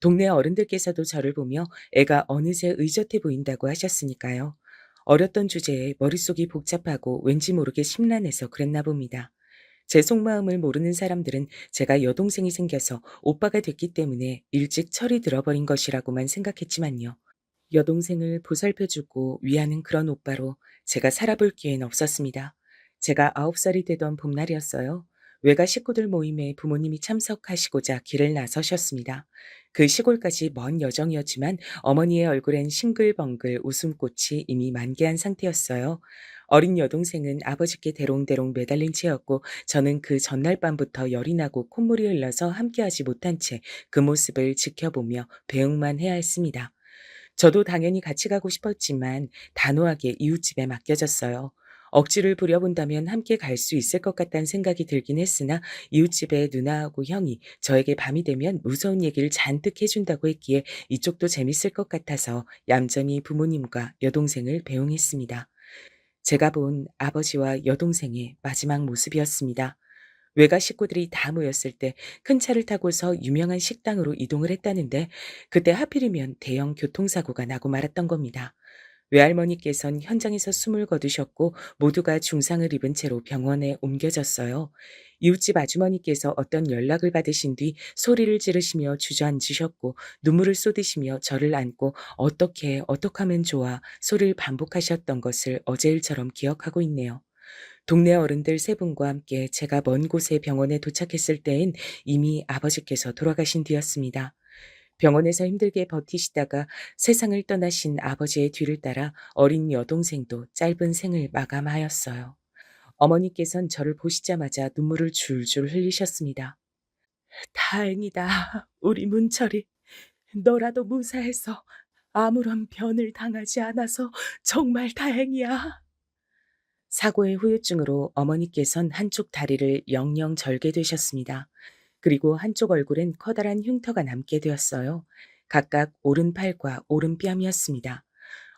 동네 어른들께서도 저를 보며 애가 어느새 의젓해 보인다고 하셨으니까요. 어렸던 주제에 머릿속이 복잡하고 왠지 모르게 심란해서 그랬나 봅니다. 제 속마음을 모르는 사람들은 제가 여동생이 생겨서 오빠가 됐기 때문에 일찍 철이 들어버린 것이라고만 생각했지만요. 여동생을 보살펴주고 위하는 그런 오빠로 제가 살아볼 기회는 없었습니다. 제가 9살이 되던 봄날이었어요. 외가 식구들 모임에 부모님이 참석하시고자 길을 나서셨습니다. 그 시골까지 먼 여정이었지만 어머니의 얼굴엔 싱글벙글 웃음꽃이 이미 만개한 상태였어요. 어린 여동생은 아버지께 대롱대롱 매달린 채였고 저는 그 전날 밤부터 열이 나고 콧물이 흘러서 함께하지 못한 채 그 모습을 지켜보며 배웅만 해야 했습니다. 저도 당연히 같이 가고 싶었지만 단호하게 이웃집에 맡겨졌어요. 억지를 부려본다면 함께 갈 수 있을 것 같다는 생각이 들긴 했으나 이웃집에 누나하고 형이 저에게 밤이 되면 무서운 얘기를 잔뜩 해준다고 했기에 이쪽도 재밌을 것 같아서 얌전히 부모님과 여동생을 배웅했습니다. 제가 본 아버지와 여동생의 마지막 모습이었습니다. 외가 식구들이 다 모였을 때 큰 차를 타고서 유명한 식당으로 이동을 했다는데 그때 하필이면 대형 교통사고가 나고 말았던 겁니다. 외할머니께선 현장에서 숨을 거두셨고 모두가 중상을 입은 채로 병원에 옮겨졌어요. 이웃집 아주머니께서 어떤 연락을 받으신 뒤 소리를 지르시며 주저앉으셨고 눈물을 쏟으시며 저를 안고 어떻게 하면 좋아 소리를 반복하셨던 것을 어제 일처럼 기억하고 있네요. 동네 어른들 세 분과 함께 제가 먼 곳의 병원에 도착했을 때엔 이미 아버지께서 돌아가신 뒤였습니다. 병원에서 힘들게 버티시다가 세상을 떠나신 아버지의 뒤를 따라 어린 여동생도 짧은 생을 마감하였어요. 어머니께선 저를 보시자마자 눈물을 줄줄 흘리셨습니다. 다행이다, 우리 문철이. 너라도 무사해서 아무런 변을 당하지 않아서 정말 다행이야. 사고의 후유증으로 어머니께선 한쪽 다리를 영영 절게 되셨습니다. 그리고 한쪽 얼굴엔 커다란 흉터가 남게 되었어요. 각각 오른팔과 오른뺨이었습니다.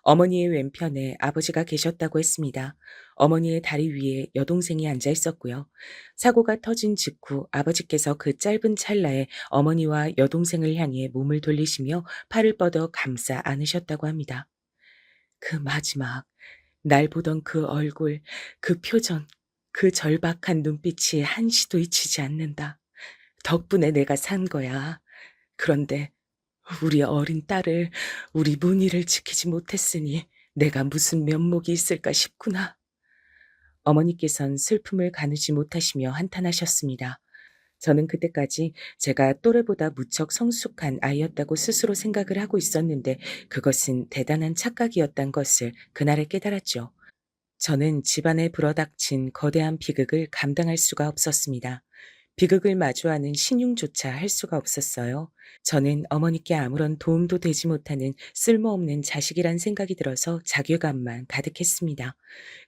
어머니의 왼편에 아버지가 계셨다고 했습니다. 어머니의 다리 위에 여동생이 앉아 있었고요. 사고가 터진 직후 아버지께서 그 짧은 찰나에 어머니와 여동생을 향해 몸을 돌리시며 팔을 뻗어 감싸 안으셨다고 합니다. 그 마지막, 날 보던 그 얼굴, 그 표정, 그 절박한 눈빛이 한시도 잊히지 않는다. 덕분에 내가 산 거야. 그런데 우리 어린 딸을, 우리 문희를 지키지 못했으니 내가 무슨 면목이 있을까 싶구나. 어머니께선 슬픔을 가누지 못하시며 한탄하셨습니다. 저는 그때까지 제가 또래보다 무척 성숙한 아이였다고 스스로 생각을 하고 있었는데 그것은 대단한 착각이었단 것을 그날에 깨달았죠. 저는 집안에 불어닥친 거대한 비극을 감당할 수가 없었습니다. 비극을 마주하는 신용조차 할 수가 없었어요. 저는 어머니께 아무런 도움도 되지 못하는 쓸모없는 자식이란 생각이 들어서 자괴감만 가득했습니다.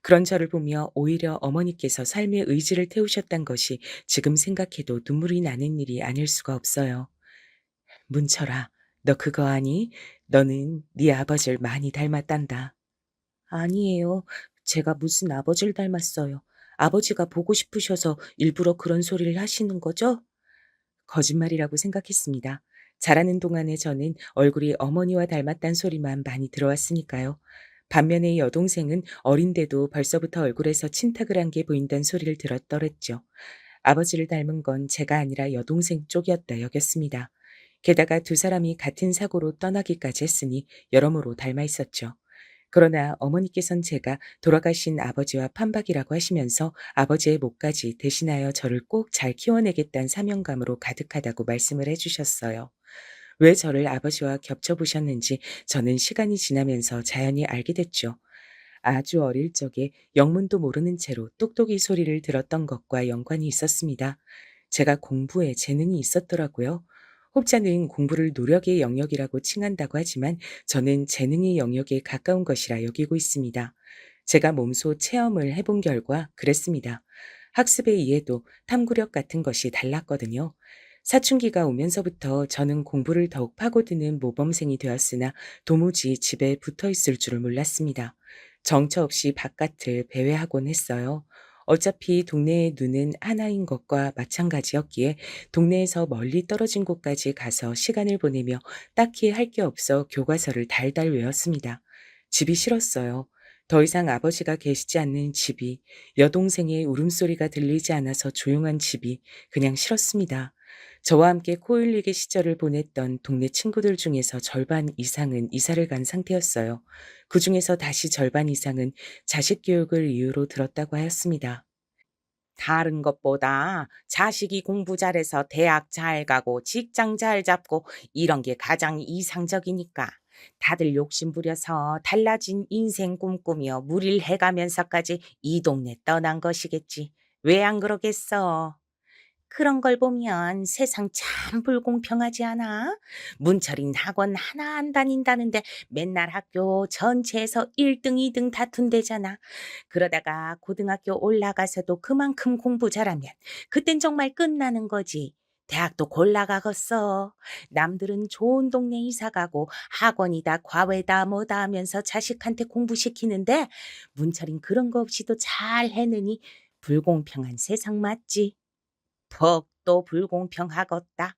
그런 저를 보며 오히려 어머니께서 삶의 의지를 태우셨단 것이 지금 생각해도 눈물이 나는 일이 아닐 수가 없어요. 문철아, 너 그거 아니? 너는 네 아버지를 많이 닮았단다. 아니에요. 제가 무슨 아버지를 닮았어요. 아버지가 보고 싶으셔서 일부러 그런 소리를 하시는 거죠? 거짓말이라고 생각했습니다. 자라는 동안에 저는 얼굴이 어머니와 닮았단 소리만 많이 들어왔으니까요. 반면에 여동생은 어린데도 벌써부터 얼굴에서 친탁을 한 게 보인다는 소리를 들었더랬죠. 아버지를 닮은 건 제가 아니라 여동생 쪽이었다 여겼습니다. 게다가 두 사람이 같은 사고로 떠나기까지 했으니 여러모로 닮아 있었죠. 그러나 어머니께선 제가 돌아가신 아버지와 판박이라고 하시면서 아버지의 몫까지 대신하여 저를 꼭 잘 키워내겠다는 사명감으로 가득하다고 말씀을 해주셨어요. 왜 저를 아버지와 겹쳐보셨는지 저는 시간이 지나면서 자연히 알게 됐죠. 아주 어릴 적에 영문도 모르는 채로 똑똑이 소리를 들었던 것과 연관이 있었습니다. 제가 공부에 재능이 있었더라고요. 혹자는 공부를 노력의 영역이라고 칭한다고 하지만 저는 재능의 영역에 가까운 것이라 여기고 있습니다. 제가 몸소 체험을 해본 결과 그랬습니다. 학습의 이해도 탐구력 같은 것이 달랐거든요. 사춘기가 오면서부터 저는 공부를 더욱 파고드는 모범생이 되었으나 도무지 집에 붙어 있을 줄을 몰랐습니다. 정처 없이 바깥을 배회하곤 했어요. 어차피 동네의 눈은 하나인 것과 마찬가지였기에 동네에서 멀리 떨어진 곳까지 가서 시간을 보내며 딱히 할 게 없어 교과서를 달달 외웠습니다. 집이 싫었어요. 더 이상 아버지가 계시지 않는 집이, 여동생의 울음소리가 들리지 않아서 조용한 집이 그냥 싫었습니다. 저와 함께 코 흘리기 시절을 보냈던 동네 친구들 중에서 절반 이상은 이사를 간 상태였어요. 그중에서 다시 절반 이상은 자식 교육을 이유로 들었다고 하였습니다. 다른 것보다 자식이 공부 잘해서 대학 잘 가고 직장 잘 잡고 이런 게 가장 이상적이니까. 다들 욕심 부려서 달라진 인생 꿈꾸며 무리를 해가면서까지 이 동네 떠난 것이겠지. 왜 안 그러겠어? 그런 걸 보면 세상 참 불공평하지 않아? 문철인 학원 하나 안 다닌다는데 맨날 학교 전체에서 1등, 2등 다툰대잖아. 그러다가 고등학교 올라가서도 그만큼 공부 잘하면 그땐 정말 끝나는 거지. 대학도 골라가겠어. 남들은 좋은 동네 이사 가고 학원이다 과외다 뭐다 하면서 자식한테 공부시키는데 문철인 그런 거 없이도 잘 해내니 불공평한 세상 맞지? 퍽도 불공평하겠다.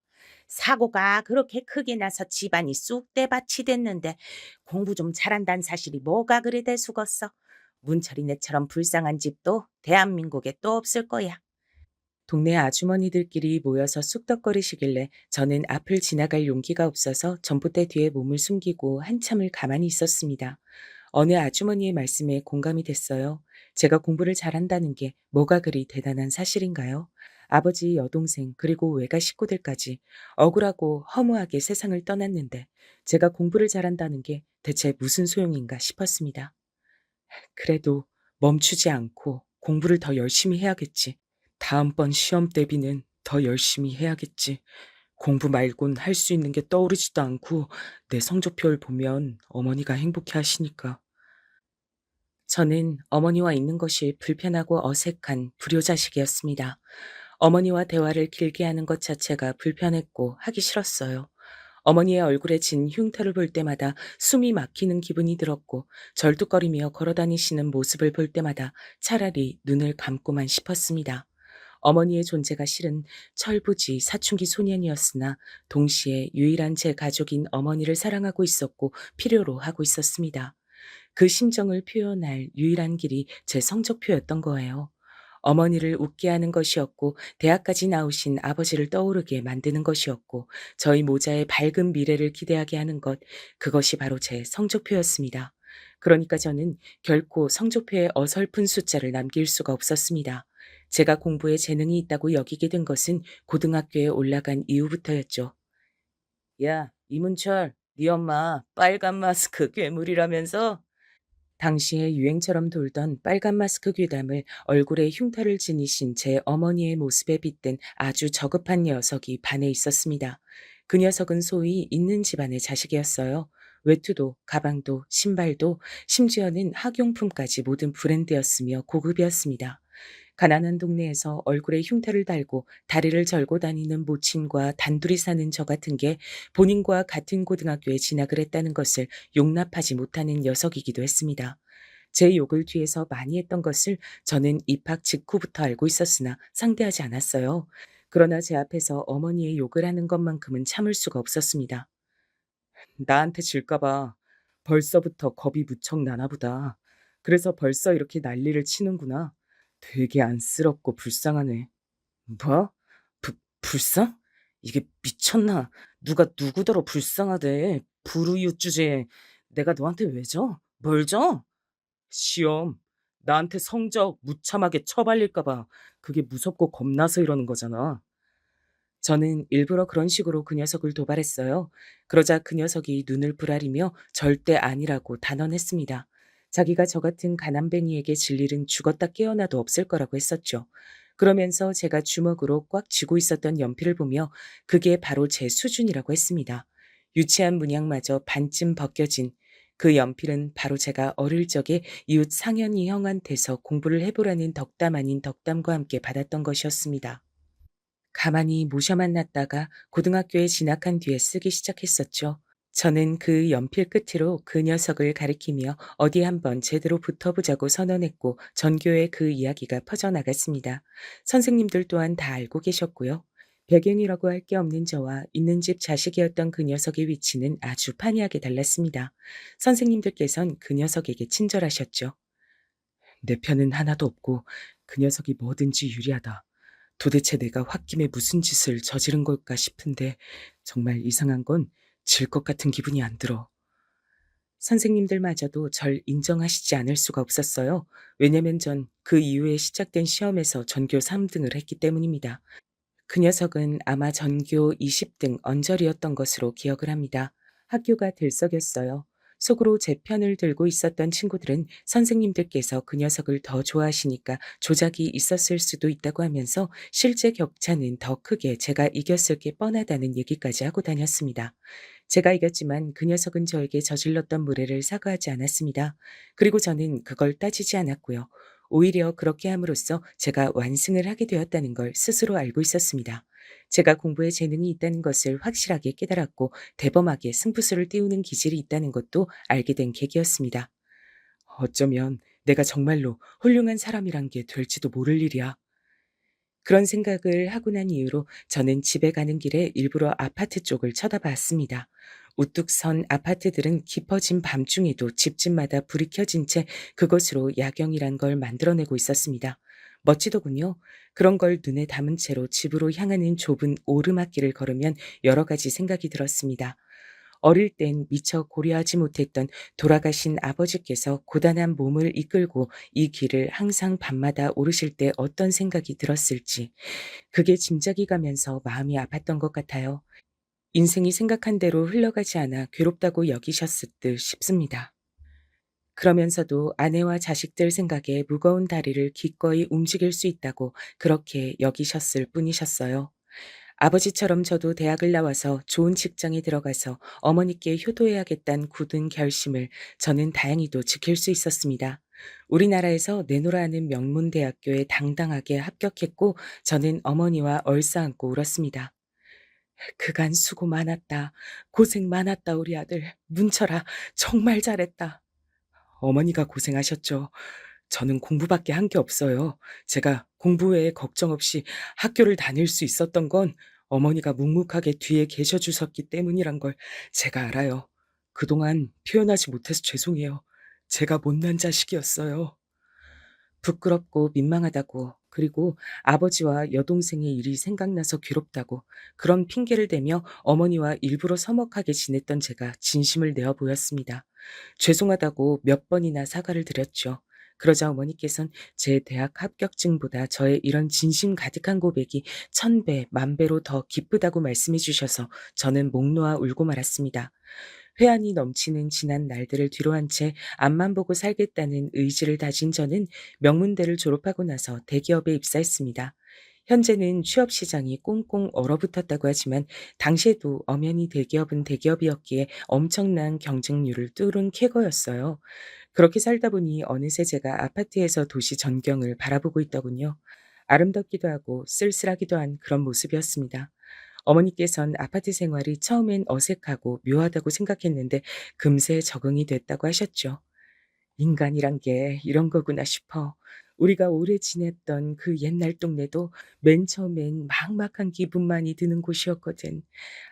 사고가 그렇게 크게 나서 집안이 쑥대밭이 됐는데 공부 좀 잘한다는 사실이 뭐가 그리 대수겠어. 문철이네처럼 불쌍한 집도 대한민국에 또 없을 거야. 동네 아주머니들끼리 모여서 쑥덕거리시길래 저는 앞을 지나갈 용기가 없어서 전봇대 뒤에 몸을 숨기고 한참을 가만히 있었습니다. 어느 아주머니의 말씀에 공감이 됐어요. 제가 공부를 잘한다는 게 뭐가 그리 대단한 사실인가요? 아버지, 여동생, 그리고 외가 식구들까지 억울하고 허무하게 세상을 떠났는데 제가 공부를 잘한다는 게 대체 무슨 소용인가 싶었습니다. 그래도 멈추지 않고 공부를 더 열심히 해야겠지. 다음번 시험 대비는 더 열심히 해야겠지. 공부 말곤 할 수 있는 게 떠오르지도 않고 내 성적표를 보면 어머니가 행복해 하시니까. 저는 어머니와 있는 것이 불편하고 어색한 불효자식이었습니다. 어머니와 대화를 길게 하는 것 자체가 불편했고 하기 싫었어요. 어머니의 얼굴에 진 흉터를 볼 때마다 숨이 막히는 기분이 들었고 절뚝거리며 걸어다니시는 모습을 볼 때마다 차라리 눈을 감고만 싶었습니다. 어머니의 존재가 실은 철부지 사춘기 소년이었으나 동시에 유일한 제 가족인 어머니를 사랑하고 있었고 필요로 하고 있었습니다. 그 심정을 표현할 유일한 길이 제 성적표였던 거예요. 어머니를 웃게 하는 것이었고 대학까지 나오신 아버지를 떠오르게 만드는 것이었고 저희 모자의 밝은 미래를 기대하게 하는 것, 그것이 바로 제 성적표였습니다. 그러니까 저는 결코 성적표에 어설픈 숫자를 남길 수가 없었습니다. 제가 공부에 재능이 있다고 여기게 된 것은 고등학교에 올라간 이후부터였죠. 야, 이문철, 네 엄마 빨간 마스크 괴물이라면서? 당시에 유행처럼 돌던 빨간 마스크 귀담을 얼굴에 흉터를 지니신 제 어머니의 모습에 빗댄 아주 저급한 녀석이 반에 있었습니다. 그 녀석은 소위 있는 집안의 자식이었어요. 외투도 가방도 신발도 심지어는 학용품까지 모든 브랜드였으며 고급이었습니다. 가난한 동네에서 얼굴에 흉터를 달고 다리를 절고 다니는 모친과 단둘이 사는 저 같은 게 본인과 같은 고등학교에 진학을 했다는 것을 용납하지 못하는 녀석이기도 했습니다. 제 욕을 뒤에서 많이 했던 것을 저는 입학 직후부터 알고 있었으나 상대하지 않았어요. 그러나 제 앞에서 어머니의 욕을 하는 것만큼은 참을 수가 없었습니다. 나한테 질까봐 벌써부터 겁이 무척 나나 보다. 그래서 벌써 이렇게 난리를 치는구나. 되게 안쓰럽고 불쌍하네. 뭐? 불쌍? 이게 미쳤나? 누가 누구더러 불쌍하대. 불우이웃 주제에 내가 너한테 왜 져? 뭘 져? 시험. 나한테 성적 무참하게 처발릴까 봐. 그게 무섭고 겁나서 이러는 거잖아. 저는 일부러 그런 식으로 그 녀석을 도발했어요. 그러자 그 녀석이 눈을 부라리며 절대 아니라고 단언했습니다. 자기가 저 같은 가난뱅이에게 질 일은 죽었다 깨어나도 없을 거라고 했었죠. 그러면서 제가 주먹으로 꽉 쥐고 있었던 연필을 보며 그게 바로 제 수준이라고 했습니다. 유치한 문양마저 반쯤 벗겨진 그 연필은 바로 제가 어릴 적에 이웃 상현이 형한테서 공부를 해보라는 덕담 아닌 덕담과 함께 받았던 것이었습니다. 가만히 모셔만 놨다가 고등학교에 진학한 뒤에 쓰기 시작했었죠. 저는 그 연필 끝으로 그 녀석을 가리키며 어디 한번 제대로 붙어보자고 선언했고 전교에 그 이야기가 퍼져나갔습니다. 선생님들 또한 다 알고 계셨고요. 배경이라고 할 게 없는 저와 있는 집 자식이었던 그 녀석의 위치는 아주 판이하게 달랐습니다. 선생님들께선 그 녀석에게 친절하셨죠. 내 편은 하나도 없고 그 녀석이 뭐든지 유리하다. 도대체 내가 홧김에 무슨 짓을 저지른 걸까 싶은데 정말 이상한 건 질 것 같은 기분이 안 들어. 선생님들마저도 절 인정하시지 않을 수가 없었어요. 왜냐면 전 그 이후에 시작된 시험에서 전교 3등을 했기 때문입니다. 그 녀석은 아마 전교 20등 언저리였던 것으로 기억을 합니다. 학교가 들썩였어요. 속으로 제 편을 들고 있었던 친구들은 선생님들께서 그 녀석을 더 좋아하시니까 조작이 있었을 수도 있다고 하면서 실제 격차는 더 크게 제가 이겼을 게 뻔하다는 얘기까지 하고 다녔습니다. 제가 이겼지만 그 녀석은 저에게 저질렀던 무례를 사과하지 않았습니다. 그리고 저는 그걸 따지지 않았고요. 오히려 그렇게 함으로써 제가 완승을 하게 되었다는 걸 스스로 알고 있었습니다. 제가 공부에 재능이 있다는 것을 확실하게 깨달았고 대범하게 승부수를 띄우는 기질이 있다는 것도 알게 된 계기였습니다. 어쩌면 내가 정말로 훌륭한 사람이란 게 될지도 모를 일이야. 그런 생각을 하고 난 이후로 저는 집에 가는 길에 일부러 아파트 쪽을 쳐다봤습니다. 우뚝 선 아파트들은 깊어진 밤중에도 집집마다 불이 켜진 채 그것으로 야경이란 걸 만들어내고 있었습니다. 멋지더군요. 그런 걸 눈에 담은 채로 집으로 향하는 좁은 오르막길을 걸으면 여러 가지 생각이 들었습니다. 어릴 땐 미처 고려하지 못했던 돌아가신 아버지께서 고단한 몸을 이끌고 이 길을 항상 밤마다 오르실 때 어떤 생각이 들었을지, 그게 짐작이 가면서 마음이 아팠던 것 같아요. 인생이 생각한 대로 흘러가지 않아 괴롭다고 여기셨을 듯 싶습니다. 그러면서도 아내와 자식들 생각에 무거운 다리를 기꺼이 움직일 수 있다고 그렇게 여기셨을 뿐이셨어요. 아버지처럼 저도 대학을 나와서 좋은 직장에 들어가서 어머니께 효도해야겠다는 굳은 결심을 저는 다행히도 지킬 수 있었습니다. 우리나라에서 내노라 하는 명문대학교에 당당하게 합격했고 저는 어머니와 얼싸안고 울었습니다. 그간 수고 많았다. 고생 많았다 우리 아들. 문철아 정말 잘했다. 어머니가 고생하셨죠. 저는 공부밖에 한 게 없어요. 제가 공부 외에 걱정 없이 학교를 다닐 수 있었던 건 어머니가 묵묵하게 뒤에 계셔 주셨기 때문이란 걸 제가 알아요. 그동안 표현하지 못해서 죄송해요. 제가 못난 자식이었어요. 부끄럽고 민망하다고, 그리고 아버지와 여동생의 일이 생각나서 괴롭다고 그런 핑계를 대며 어머니와 일부러 서먹하게 지냈던 제가 진심을 내어 보였습니다. 죄송하다고 몇 번이나 사과를 드렸죠. 그러자 어머니께선 제 대학 합격증보다 저의 이런 진심 가득한 고백이 1000배, 만배로 더 기쁘다고 말씀해 주셔서 저는 목 놓아 울고 말았습니다. 회한이 넘치는 지난 날들을 뒤로한 채 앞만 보고 살겠다는 의지를 다진 저는 명문대를 졸업하고 나서 대기업에 입사했습니다. 현재는 취업 시장이 꽁꽁 얼어붙었다고 하지만 당시에도 엄연히 대기업은 대기업이었기에 엄청난 경쟁률을 뚫은 쾌거였어요. 그렇게 살다 보니 어느새 제가 아파트에서 도시 전경을 바라보고 있더군요. 아름답기도 하고 쓸쓸하기도 한 그런 모습이었습니다. 어머니께선 아파트 생활이 처음엔 어색하고 묘하다고 생각했는데 금세 적응이 됐다고 하셨죠. 인간이란 게 이런 거구나 싶어. 우리가 오래 지냈던 그 옛날 동네도 맨 처음엔 막막한 기분만이 드는 곳이었거든.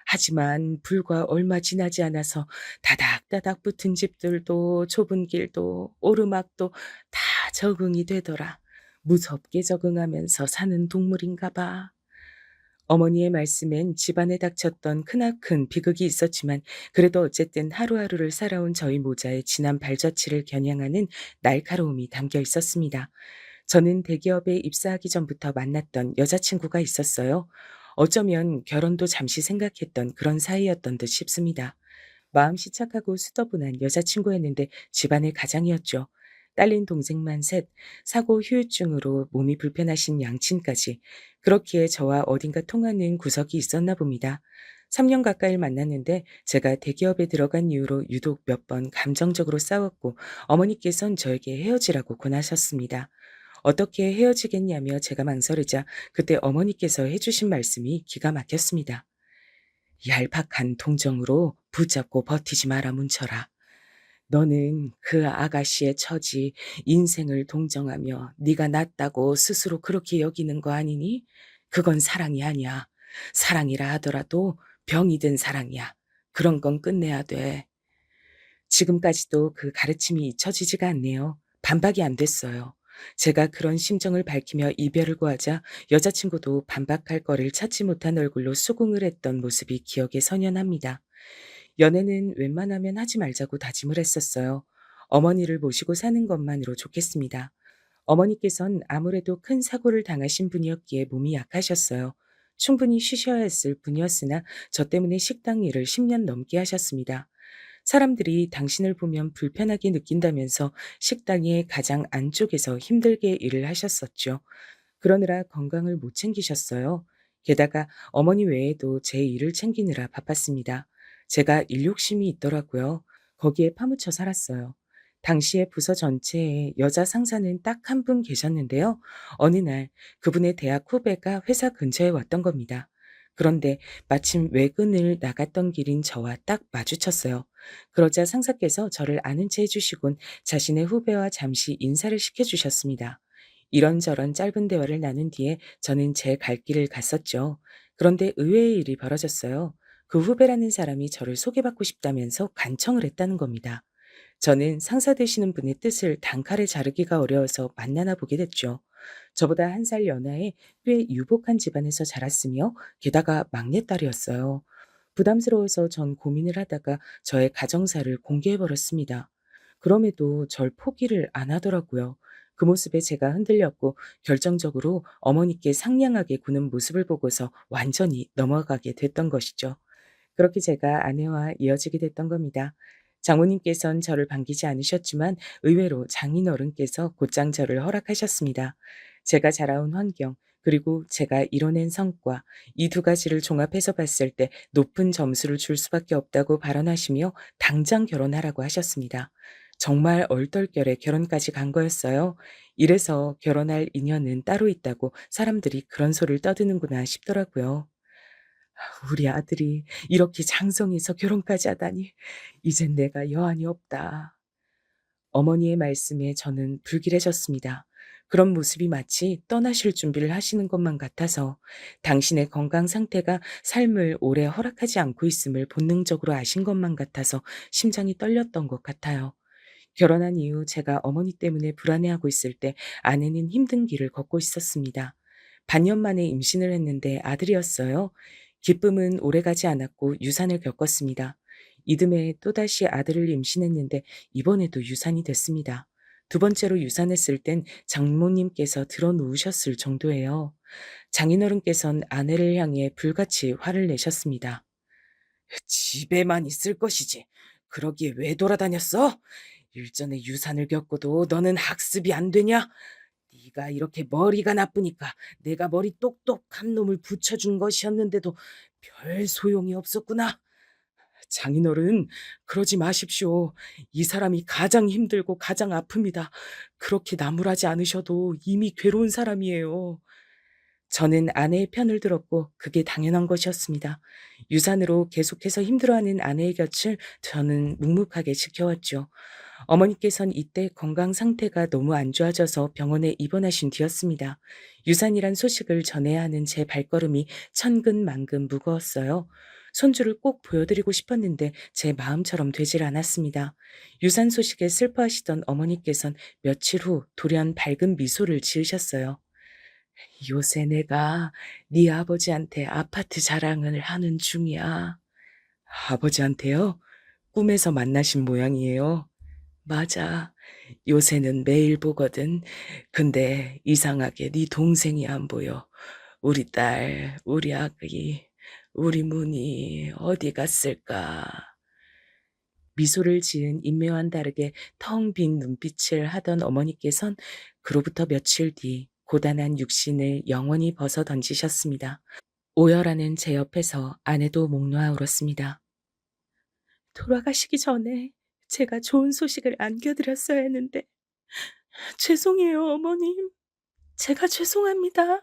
하지만 불과 얼마 지나지 않아서 다닥다닥 붙은 집들도 좁은 길도 오르막도 다 적응이 되더라. 무섭게 적응하면서 사는 동물인가 봐. 어머니의 말씀엔 집안에 닥쳤던 크나큰 비극이 있었지만 그래도 어쨌든 하루하루를 살아온 저희 모자의 지난 발자취를 겨냥하는 날카로움이 담겨 있었습니다. 저는 대기업에 입사하기 전부터 만났던 여자친구가 있었어요. 어쩌면 결혼도 잠시 생각했던 그런 사이였던 듯 싶습니다. 마음씨 착하고 수더분한 여자친구였는데 집안의 가장이었죠. 딸린 동생만 셋, 사고 후유증으로 몸이 불편하신 양친까지. 그렇기에 저와 어딘가 통하는 구석이 있었나 봅니다. 3년 가까이 만났는데 제가 대기업에 들어간 이후로 유독 몇 번 감정적으로 싸웠고 어머니께선 저에게 헤어지라고 권하셨습니다. 어떻게 헤어지겠냐며 제가 망설이자 그때 어머니께서 해주신 말씀이 기가 막혔습니다. 얄팍한 동정으로 붙잡고 버티지 마라 문철아. 너는 그 아가씨의 처지, 인생을 동정하며 네가 낫다고 스스로 그렇게 여기는 거 아니니? 그건 사랑이 아니야. 사랑이라 하더라도 병이 든 사랑이야. 그런 건 끝내야 돼. 지금까지도 그 가르침이 잊혀지지가 않네요. 반박이 안 됐어요. 제가 그런 심정을 밝히며 이별을 구하자 여자친구도 반박할 거리를 찾지 못한 얼굴로 수긍을 했던 모습이 기억에 선연합니다. 연애는 웬만하면 하지 말자고 다짐을 했었어요. 어머니를 모시고 사는 것만으로 좋겠습니다. 어머니께선 아무래도 큰 사고를 당하신 분이었기에 몸이 약하셨어요. 충분히 쉬셔야 했을 분이었으나 저 때문에 식당 일을 10년 넘게 하셨습니다. 사람들이 당신을 보면 불편하게 느낀다면서 식당의 가장 안쪽에서 힘들게 일을 하셨었죠. 그러느라 건강을 못 챙기셨어요. 게다가 어머니 외에도 제 일을 챙기느라 바빴습니다. 제가 일 욕심이 있더라고요. 거기에 파묻혀 살았어요. 당시에 부서 전체에 여자 상사는 딱 한 분 계셨는데요. 어느 날 그분의 대학 후배가 회사 근처에 왔던 겁니다. 그런데 마침 외근을 나갔던 길인 저와 딱 마주쳤어요. 그러자 상사께서 저를 아는 체 해주시곤 자신의 후배와 잠시 인사를 시켜주셨습니다. 이런저런 짧은 대화를 나눈 뒤에 저는 제 갈 길을 갔었죠. 그런데 의외의 일이 벌어졌어요. 그 후배라는 사람이 저를 소개받고 싶다면서 간청을 했다는 겁니다. 저는 상사 되시는 분의 뜻을 단칼에 자르기가 어려워서 만나나 보게 됐죠. 저보다 한 살 연하에 꽤 유복한 집안에서 자랐으며 게다가 막내딸이었어요. 부담스러워서 전 고민을 하다가 저의 가정사를 공개해버렸습니다. 그럼에도 절 포기를 안 하더라고요. 그 모습에 제가 흔들렸고 결정적으로 어머니께 상냥하게 구는 모습을 보고서 완전히 넘어가게 됐던 것이죠. 그렇게 제가 아내와 이어지게 됐던 겁니다. 장모님께선 저를 반기지 않으셨지만 의외로 장인어른께서 곧장 저를 허락하셨습니다. 제가 자라온 환경, 그리고 제가 이뤄낸 성과, 이 두 가지를 종합해서 봤을 때 높은 점수를 줄 수밖에 없다고 발언하시며 당장 결혼하라고 하셨습니다. 정말 얼떨결에 결혼까지 간 거였어요. 이래서 결혼할 인연은 따로 있다고 사람들이 그런 소리를 떠드는구나 싶더라고요. 우리 아들이 이렇게 장성해서 결혼까지 하다니 이젠 내가 여한이 없다. 어머니의 말씀에 저는 불길해졌습니다. 그런 모습이 마치 떠나실 준비를 하시는 것만 같아서 당신의 건강 상태가 삶을 오래 허락하지 않고 있음을 본능적으로 아신 것만 같아서 심장이 떨렸던 것 같아요. 결혼한 이후 제가 어머니 때문에 불안해하고 있을 때 아내는 힘든 길을 걷고 있었습니다. 반년 만에 임신을 했는데 아들이었어요. 기쁨은 오래가지 않았고 유산을 겪었습니다. 이듬해 또다시 아들을 임신했는데 이번에도 유산이 됐습니다. 두 번째로 유산했을 땐 장모님께서 들어누우셨을 정도예요. 장인어른께선 아내를 향해 불같이 화를 내셨습니다. 집에만 있을 것이지. 그러기에 왜 돌아다녔어? 일전에 유산을 겪고도 너는 학습이 안 되냐? 네가 이렇게 머리가 나쁘니까 내가 머리 똑똑한 놈을 붙여준 것이었는데도 별 소용이 없었구나. 장인어른, 그러지 마십시오. 이 사람이 가장 힘들고 가장 아픕니다. 그렇게 나무라지 않으셔도 이미 괴로운 사람이에요. 저는 아내의 편을 들었고 그게 당연한 것이었습니다. 유산으로 계속해서 힘들어하는 아내의 곁을 저는 묵묵하게 지켜왔죠. 어머니께선 이때 건강 상태가 너무 안 좋아져서 병원에 입원하신 뒤였습니다. 유산이란 소식을 전해야 하는 제 발걸음이 천근만근 무거웠어요. 손주를 꼭 보여드리고 싶었는데 제 마음처럼 되질 않았습니다. 유산 소식에 슬퍼하시던 어머니께선 며칠 후 돌연 밝은 미소를 지으셨어요. 요새 내가 네 아버지한테 아파트 자랑을 하는 중이야. 아버지한테요? 꿈에서 만나신 모양이에요. 맞아. 요새는 매일 보거든. 근데 이상하게 네 동생이 안 보여. 우리 딸, 우리 아기, 우리 문이 어디 갔을까? 미소를 지은 인매와는 다르게 텅 빈 눈빛을 하던 어머니께선 그로부터 며칠 뒤 고단한 육신을 영원히 벗어 던지셨습니다. 오열하는 제 옆에서 아내도 목 놓아 울었습니다. 돌아가시기 전에 제가 좋은 소식을 안겨드렸어야 했는데 죄송해요, 어머님. 제가 죄송합니다.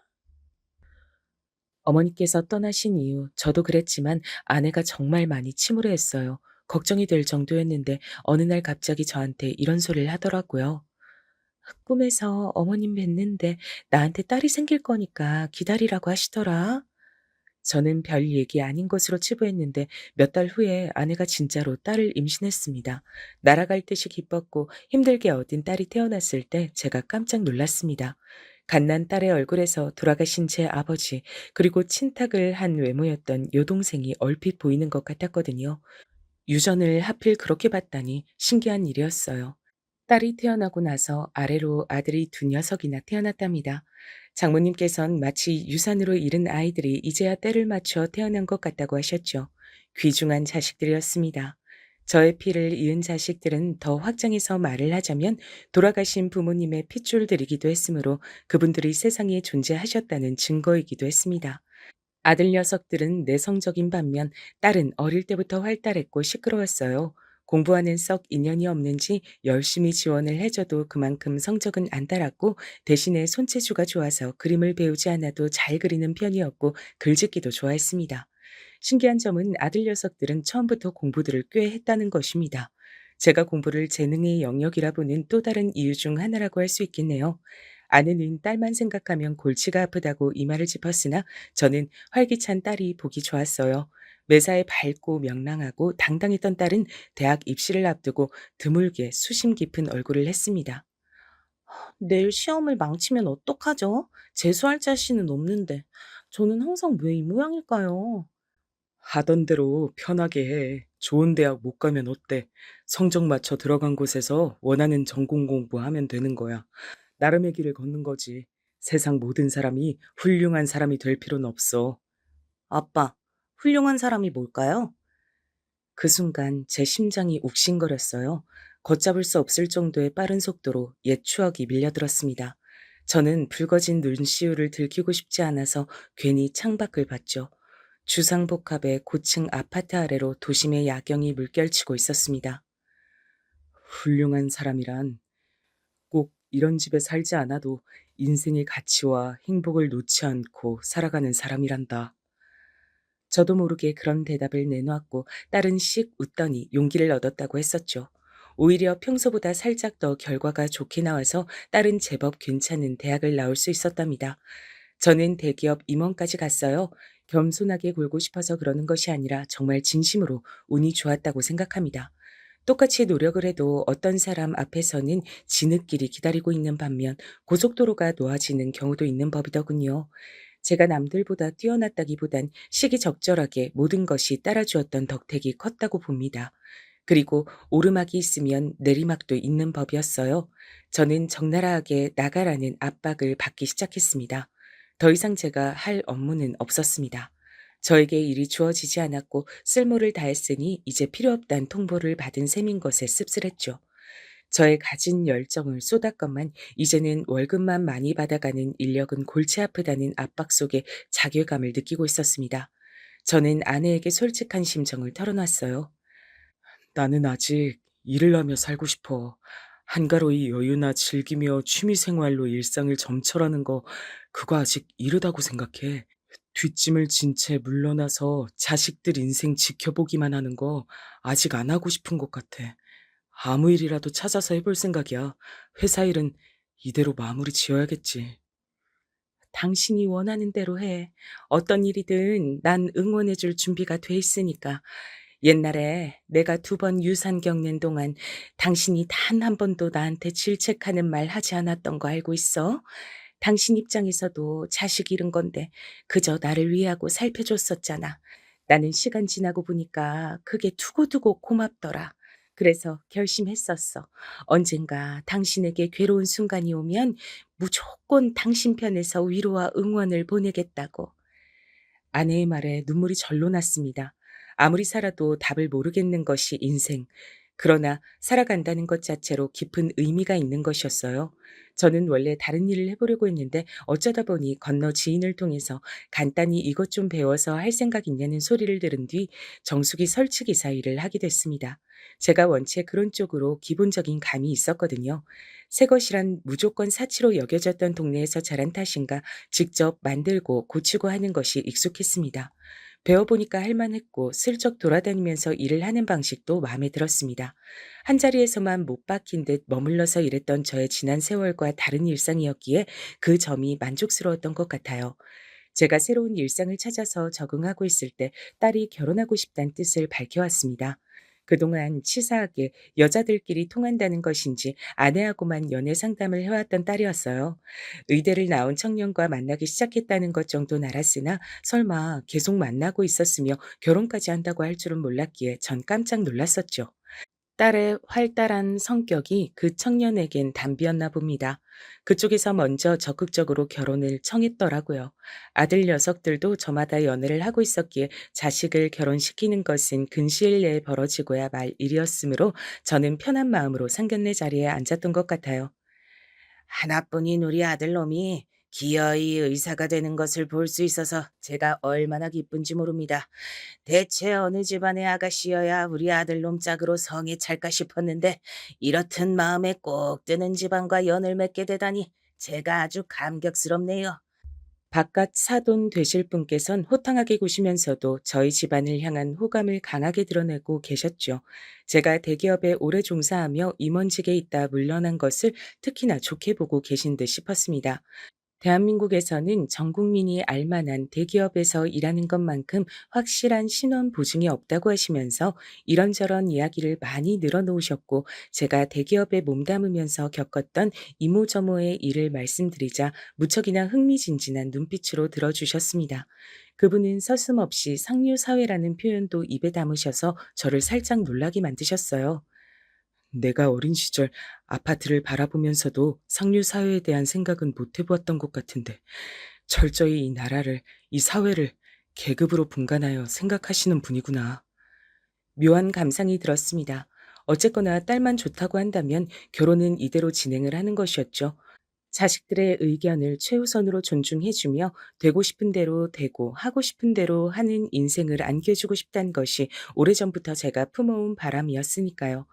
어머니께서 떠나신 이후 저도 그랬지만 아내가 정말 많이 침울해했어요. 걱정이 될 정도였는데 어느 날 갑자기 저한테 이런 소리를 하더라고요. 꿈에서 어머님 뵀는데 나한테 딸이 생길 거니까 기다리라고 하시더라. 저는 별 얘기 아닌 것으로 치부했는데 몇 달 후에 아내가 진짜로 딸을 임신했습니다. 날아갈 듯이 기뻤고 힘들게 얻은 딸이 태어났을 때 제가 깜짝 놀랐습니다. 갓난 딸의 얼굴에서 돌아가신 제 아버지 그리고 친탁을 한 외모였던 여동생이 얼핏 보이는 것 같았거든요. 유전을 하필 그렇게 봤다니 신기한 일이었어요. 딸이 태어나고 나서 아래로 아들이 두 녀석이나 태어났답니다. 장모님께선 마치 유산으로 잃은 아이들이 이제야 때를 맞춰 태어난 것 같다고 하셨죠. 귀중한 자식들이었습니다. 저의 피를 이은 자식들은 더 확장해서 말을 하자면 돌아가신 부모님의 핏줄들이기도 했으므로 그분들이 세상에 존재하셨다는 증거이기도 했습니다. 아들 녀석들은 내성적인 반면 딸은 어릴 때부터 활달했고 시끄러웠어요. 공부하는 썩 인연이 없는지 열심히 지원을 해줘도 그만큼 성적은 안 따랐고 대신에 손재주가 좋아서 그림을 배우지 않아도 잘 그리는 편이었고 글짓기도 좋아했습니다. 신기한 점은 아들 녀석들은 처음부터 공부들을 꽤 했다는 것입니다. 제가 공부를 재능의 영역이라 보는 또 다른 이유 중 하나라고 할 수 있겠네요. 아내는 딸만 생각하면 골치가 아프다고 이 말을 짚었으나 저는 활기찬 딸이 보기 좋았어요. 매사에 밝고 명랑하고 당당했던 딸은 대학 입시를 앞두고 드물게 수심 깊은 얼굴을 했습니다. 내일 시험을 망치면 어떡하죠? 재수할 자신은 없는데. 저는 항상 왜 이 모양일까요? 하던 대로 편하게 해. 좋은 대학 못 가면 어때? 성적 맞춰 들어간 곳에서 원하는 전공 공부하면 되는 거야. 나름의 길을 걷는 거지. 세상 모든 사람이 훌륭한 사람이 될 필요는 없어. 아빠, 훌륭한 사람이 뭘까요? 그 순간 제 심장이 욱신거렸어요. 걷잡을 수 없을 정도의 빠른 속도로 옛 추억이 밀려들었습니다. 저는 붉어진 눈시울을 들키고 싶지 않아서 괜히 창밖을 봤죠. 주상복합의 고층 아파트 아래로 도심의 야경이 물결치고 있었습니다. 훌륭한 사람이란 꼭 이런 집에 살지 않아도 인생의 가치와 행복을 놓지 않고 살아가는 사람이란다. 저도 모르게 그런 대답을 내놓았고 딸은 씩 웃더니 용기를 얻었다고 했었죠. 오히려 평소보다 살짝 더 결과가 좋게 나와서 딸은 제법 괜찮은 대학을 나올 수 있었답니다. 저는 대기업 임원까지 갔어요. 겸손하게 굴고 싶어서 그러는 것이 아니라 정말 진심으로 운이 좋았다고 생각합니다. 똑같이 노력을 해도 어떤 사람 앞에서는 진흙길이 기다리고 있는 반면 고속도로가 놓아지는 경우도 있는 법이더군요. 제가 남들보다 뛰어났다기보단 시기적절하게 모든 것이 따라주었던 덕택이 컸다고 봅니다. 그리고 오르막이 있으면 내리막도 있는 법이었어요. 저는 적나라하게 나가라는 압박을 받기 시작했습니다. 더 이상 제가 할 업무는 없었습니다. 저에게 일이 주어지지 않았고 쓸모를 다했으니 이제 필요 없다는 통보를 받은 셈인 것에 씁쓸했죠. 저의 가진 열정을 쏟았건만 이제는 월급만 많이 받아가는 인력은 골치 아프다는 압박 속에 자괴감을 느끼고 있었습니다. 저는 아내에게 솔직한 심정을 털어놨어요. 나는 아직 일을 하며 살고 싶어. 한가로이 여유나 즐기며 취미 생활로 일상을 점철하는 거, 그거 아직 이르다고 생각해. 뒷짐을 진 채 물러나서 자식들 인생 지켜보기만 하는 거 아직 안 하고 싶은 것 같아. 아무 일이라도 찾아서 해볼 생각이야. 회사 일은 이대로 마무리 지어야겠지. 당신이 원하는 대로 해. 어떤 일이든 난 응원해줄 준비가 돼 있으니까. 옛날에 내가 2번 유산 겪는 동안 당신이 단 한 번도 나한테 질책하는 말 하지 않았던 거 알고 있어? 당신 입장에서도 자식 잃은 건데 그저 나를 위하고 살펴줬었잖아. 나는 시간 지나고 보니까 그게 두고두고 고맙더라. 그래서 결심했었어. 언젠가 당신에게 괴로운 순간이 오면 무조건 당신 편에서 위로와 응원을 보내겠다고. 아내의 말에 눈물이 절로 났습니다. 아무리 살아도 답을 모르겠는 것이 인생. 그러나 살아간다는 것 자체로 깊은 의미가 있는 것이었어요. 저는 원래 다른 일을 해보려고 했는데 어쩌다 보니 건너 지인을 통해서 간단히 이것 좀 배워서 할 생각 있냐는 소리를 들은 뒤 정수기 설치기사 일을 하게 됐습니다. 제가 원체 그런 쪽으로 기본적인 감이 있었거든요. 새 것이란 무조건 사치로 여겨졌던 동네에서 자란 탓인가 직접 만들고 고치고 하는 것이 익숙했습니다. 배워보니까 할만했고 슬쩍 돌아다니면서 일을 하는 방식도 마음에 들었습니다. 한자리에서만 못 박힌 듯 머물러서 일했던 저의 지난 세월과 다른 일상이었기에 그 점이 만족스러웠던 것 같아요. 제가 새로운 일상을 찾아서 적응하고 있을 때 딸이 결혼하고 싶다는 뜻을 밝혀왔습니다. 그동안 치사하게 여자들끼리 통한다는 것인지 아내하고만 연애 상담을 해왔던 딸이었어요. 의대를 나온 청년과 만나기 시작했다는 것 정도는 알았으나 설마 계속 만나고 있었으며 결혼까지 한다고 할 줄은 몰랐기에 전 깜짝 놀랐었죠. 딸의 활달한 성격이 그 청년에겐 담비였나 봅니다. 그쪽에서 먼저 적극적으로 결혼을 청했더라고요. 아들 녀석들도 저마다 연애를 하고 있었기에 자식을 결혼시키는 것은 근시일 내에 벌어지고야 말 일이었으므로 저는 편한 마음으로 상견례 자리에 앉았던 것 같아요. 하나뿐인 우리 아들놈이 기어이 의사가 되는 것을 볼 수 있어서 제가 얼마나 기쁜지 모릅니다. 대체 어느 집안의 아가씨여야 우리 아들놈 짝으로 성에 찰까 싶었는데 이렇듯 마음에 꼭 드는 집안과 연을 맺게 되다니 제가 아주 감격스럽네요. 바깥 사돈 되실 분께선 호탕하게 구시면서도 저희 집안을 향한 호감을 강하게 드러내고 계셨죠. 제가 대기업에 오래 종사하며 임원직에 있다 물러난 것을 특히나 좋게 보고 계신 듯 싶었습니다. 대한민국에서는 전 국민이 알만한 대기업에서 일하는 것만큼 확실한 신원 보증이 없다고 하시면서 이런저런 이야기를 많이 늘어놓으셨고 제가 대기업에 몸담으면서 겪었던 이모저모의 일을 말씀드리자 무척이나 흥미진진한 눈빛으로 들어주셨습니다. 그분은 서슴없이 상류사회라는 표현도 입에 담으셔서 저를 살짝 놀라게 만드셨어요. 내가 어린 시절 아파트를 바라보면서도 상류 사회에 대한 생각은 못 해보았던 것 같은데 철저히 이 나라를, 이 사회를 계급으로 분간하여 생각하시는 분이구나. 묘한 감상이 들었습니다. 어쨌거나 딸만 좋다고 한다면 결혼은 이대로 진행을 하는 것이었죠. 자식들의 의견을 최우선으로 존중해주며 되고 싶은 대로 되고 하고 싶은 대로 하는 인생을 안겨주고 싶다는 것이 오래전부터 제가 품어온 바람이었으니까요.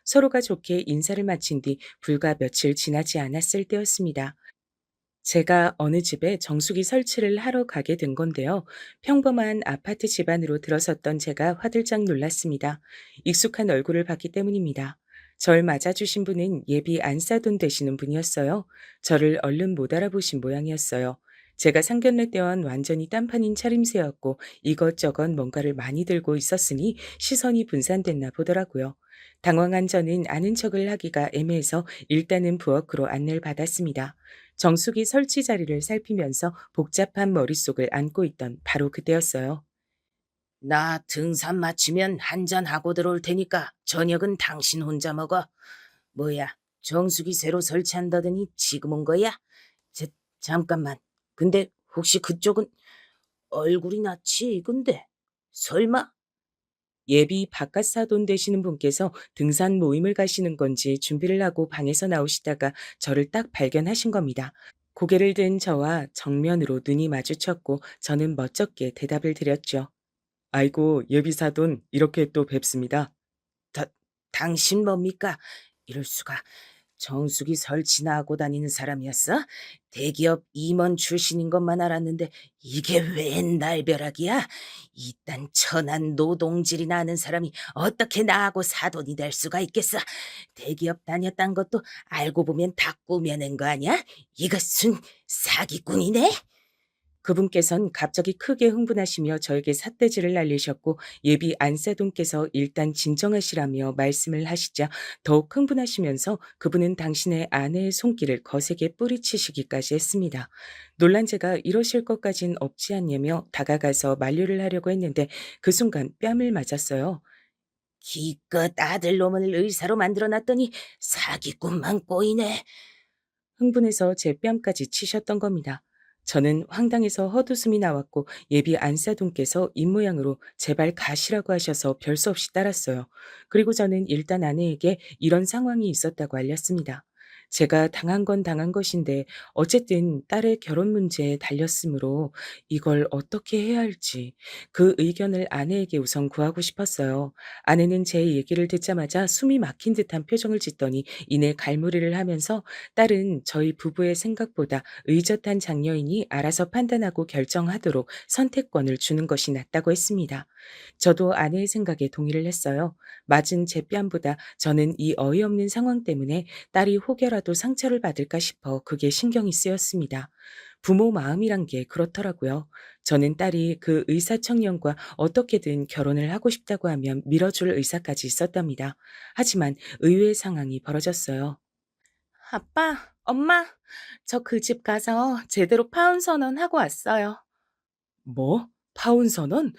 서로가 좋게 인사를 마친 뒤 불과 며칠 지나지 않았을 때였습니다. 제가 어느 집에 정수기 설치를 하러 가게 된 건데요. 평범한 아파트 집안으로 들어섰던 제가 화들짝 놀랐습니다. 익숙한 얼굴을 봤기 때문입니다. 절 맞아주신 분은 예비 안사돈 되시는 분이었어요. 저를 얼른 못 알아보신 모양이었어요. 제가 상견례 때와는 완전히 딴판인 차림새였고 이것저것 뭔가를 많이 들고 있었으니 시선이 분산됐나 보더라고요. 당황한 저는 아는 척을 하기가 애매해서 일단은 부엌으로 안내를 받았습니다. 정수기 설치 자리를 살피면서 복잡한 머릿속을 안고 있던 바로 그때였어요. 나 등산 마치면 한잔 하고 들어올 테니까 저녁은 당신 혼자 먹어. 뭐야, 정수기 새로 설치한다더니 지금 온 거야? 잠깐만. 근데 혹시 그쪽은 얼굴이 낯이 익은데? 설마? 예비 바깥 사돈 되시는 분께서 등산 모임을 가시는 건지 준비를 하고 방에서 나오시다가 저를 딱 발견하신 겁니다. 고개를 든 저와 정면으로 눈이 마주쳤고 저는 멋쩍게 대답을 드렸죠. 아이고, 예비 사돈, 이렇게 또 뵙습니다. 다, 당신 뭡니까? 이럴 수가. 정숙이 설치나 하고 다니는 사람이었어? 대기업 임원 출신인 것만 알았는데 이게 웬 날벼락이야? 이딴 천한 노동질이나 하는 사람이 어떻게 나하고 사돈이 될 수가 있겠어? 대기업 다녔단 것도 알고 보면 다 꾸며낸 거 아니야? 이것은 사기꾼이네? 그분께선 갑자기 크게 흥분하시며 저에게 삿대질을 날리셨고 예비 안사돈께서 일단 진정하시라며 말씀을 하시자 더욱 흥분하시면서 그분은 당신의 아내의 손길을 거세게 뿌리치시기까지 했습니다. 놀란 제가 이러실 것까진 없지 않냐며 다가가서 만류를 하려고 했는데 그 순간 뺨을 맞았어요. 기껏 아들놈을 의사로 만들어놨더니 사기꾼만 꼬이네. 흥분해서 제 뺨까지 치셨던 겁니다. 저는 황당해서 헛웃음이 나왔고 예비 안사돈께서 입모양으로 제발 가시라고 하셔서 별 수 없이 따랐어요. 그리고 저는 일단 아내에게 이런 상황이 있었다고 알렸습니다. 제가 당한 건 당한 것인데 어쨌든 딸의 결혼 문제에 달렸으므로 이걸 어떻게 해야 할지 그 의견을 아내에게 우선 구하고 싶었어요. 아내는 제 얘기를 듣자마자 숨이 막힌 듯한 표정을 짓더니 이내 갈무리를 하면서 딸은 저희 부부의 생각보다 의젓한 장녀이니 알아서 판단하고 결정하도록 선택권을 주는 것이 낫다고 했습니다. 저도 아내의 생각에 동의를 했어요. 맞은 제 뺨보다 저는 이 어이없는 상황 때문에 딸이 혹여라도 상처를 받을까 싶어 그게 신경이 쓰였습니다. 부모 마음이란 게 그렇더라고요. 저는 딸이 그 의사청년과 어떻게든 결혼을 하고 싶다고 하면 밀어줄 의사까지 있었답니다. 하지만 의외의 상황이 벌어졌어요. 아빠, 엄마, 저 그 집 가서 제대로 파혼 선언하고 왔어요. 뭐? 파혼 선언?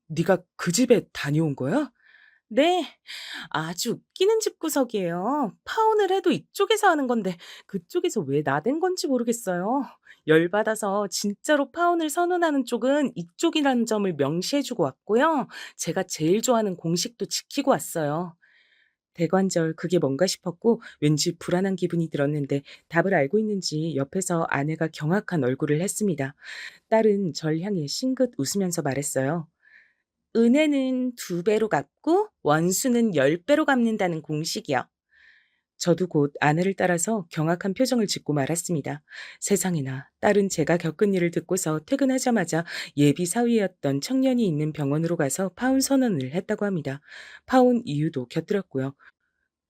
네가 그 집에 다녀온 거야? 네, 아주 웃기는 집구석이에요. 파혼을 해도 이쪽에서 하는 건데 그쪽에서 왜 나댄 건지 모르겠어요. 열받아서 진짜로 파혼을 선언하는 쪽은 이쪽이라는 점을 명시해주고 왔고요. 제가 제일 좋아하는 공식도 지키고 왔어요. 대관절 그게 뭔가 싶었고 왠지 불안한 기분이 들었는데 답을 알고 있는지 옆에서 아내가 경악한 얼굴을 했습니다. 딸은 절 향해 싱긋 웃으면서 말했어요. 은혜는 2배로 갚고 원수는 10배로 갚는다는 공식이요. 저도 곧 아내를 따라서 경악한 표정을 짓고 말았습니다. 세상에나 딸은 제가 겪은 일을 듣고서 퇴근하자마자 예비 사위였던 청년이 있는 병원으로 가서 파혼 선언을 했다고 합니다. 파혼 이유도 곁들였고요.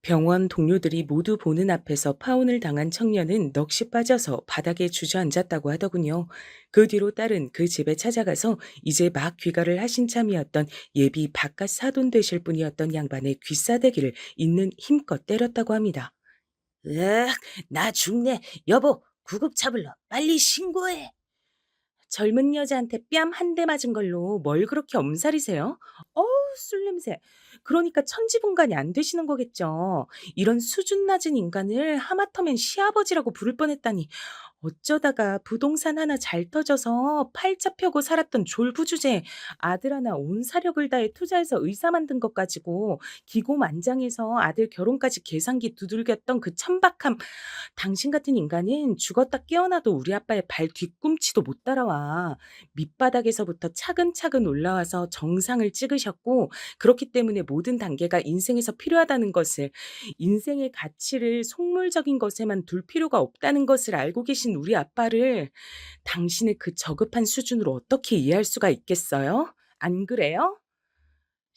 병원 동료들이 모두 보는 앞에서 파혼을 당한 청년은 넋이 빠져서 바닥에 주저앉았다고 하더군요. 그 뒤로 딸은 그 집에 찾아가서 이제 막 귀가를 하신 참이었던 예비 바깥 사돈 되실 분이었던 양반의 귀싸대기를 있는 힘껏 때렸다고 합니다. 으악, 나 죽네. 여보, 구급차 불러. 빨리 신고해. 젊은 여자한테 뺨 한 대 맞은 걸로 뭘 그렇게 엄살이세요? 어우, 술 냄새. 그러니까 천지분간이 안 되시는 거겠죠. 이런 수준 낮은 인간을 하마터면 시아버지라고 부를 뻔했다니. 어쩌다가 부동산 하나 잘 터져서 팔자 펴고 살았던 졸부주제에 아들 하나 온 사력을 다해 투자해서 의사 만든 것 가지고 기고만장해서 아들 결혼까지 계산기 두들겼던 그 천박함. 당신 같은 인간은 죽었다 깨어나도 우리 아빠의 발 뒤꿈치도 못 따라와. 밑바닥에서부터 차근차근 올라와서 정상을 찍으셨고 그렇기 때문에 모든 단계가 인생에서 필요하다는 것을, 인생의 가치를 속물적인 것에만 둘 필요가 없다는 것을 알고 계신 우리 아빠를 당신의 그 저급한 수준으로 어떻게 이해할 수가 있겠어요? 안 그래요?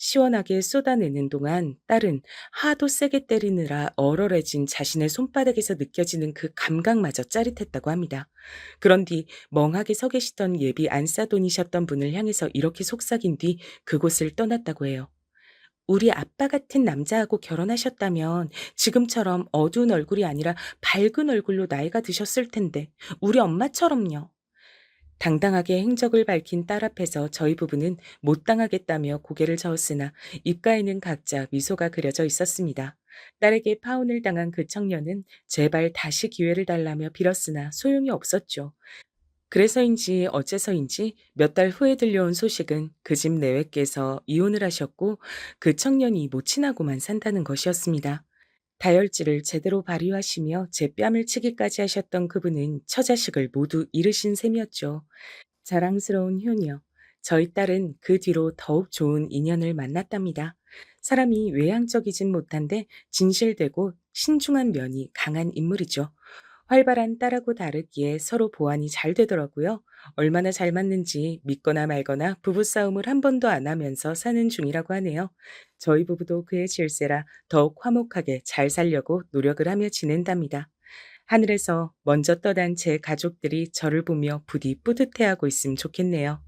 시원하게 쏟아내는 동안 딸은 하도 세게 때리느라 얼얼해진 자신의 손바닥에서 느껴지는 그 감각마저 짜릿했다고 합니다. 그런 뒤 멍하게 서 계시던 예비 안사돈이셨던 분을 향해서 이렇게 속삭인 뒤 그곳을 떠났다고 해요. 우리 아빠 같은 남자하고 결혼하셨다면 지금처럼 어두운 얼굴이 아니라 밝은 얼굴로 나이가 드셨을 텐데 우리 엄마처럼요. 당당하게 행적을 밝힌 딸 앞에서 저희 부부는 못 당하겠다며 고개를 저었으나 입가에는 각자 미소가 그려져 있었습니다. 딸에게 파혼을 당한 그 청년은 제발 다시 기회를 달라며 빌었으나 소용이 없었죠. 그래서인지 어째서인지 몇 달 후에 들려온 소식은 그 집 내외께서 이혼을 하셨고 그 청년이 모친하고만 산다는 것이었습니다. 다혈질을 제대로 발휘하시며 제 뺨을 치기까지 하셨던 그분은 처자식을 모두 잃으신 셈이었죠. 자랑스러운 효녀. 저희 딸은 그 뒤로 더욱 좋은 인연을 만났답니다. 사람이 외향적이진 못한데 진실되고 신중한 면이 강한 인물이죠. 활발한 딸하고 다르기에 서로 보완이 잘 되더라고요. 얼마나 잘 맞는지 믿거나 말거나 부부싸움을 한 번도 안 하면서 사는 중이라고 하네요. 저희 부부도 그의 질세라 더욱 화목하게 잘 살려고 노력을 하며 지낸답니다. 하늘에서 먼저 떠난 제 가족들이 저를 보며 부디 뿌듯해하고 있으면 좋겠네요.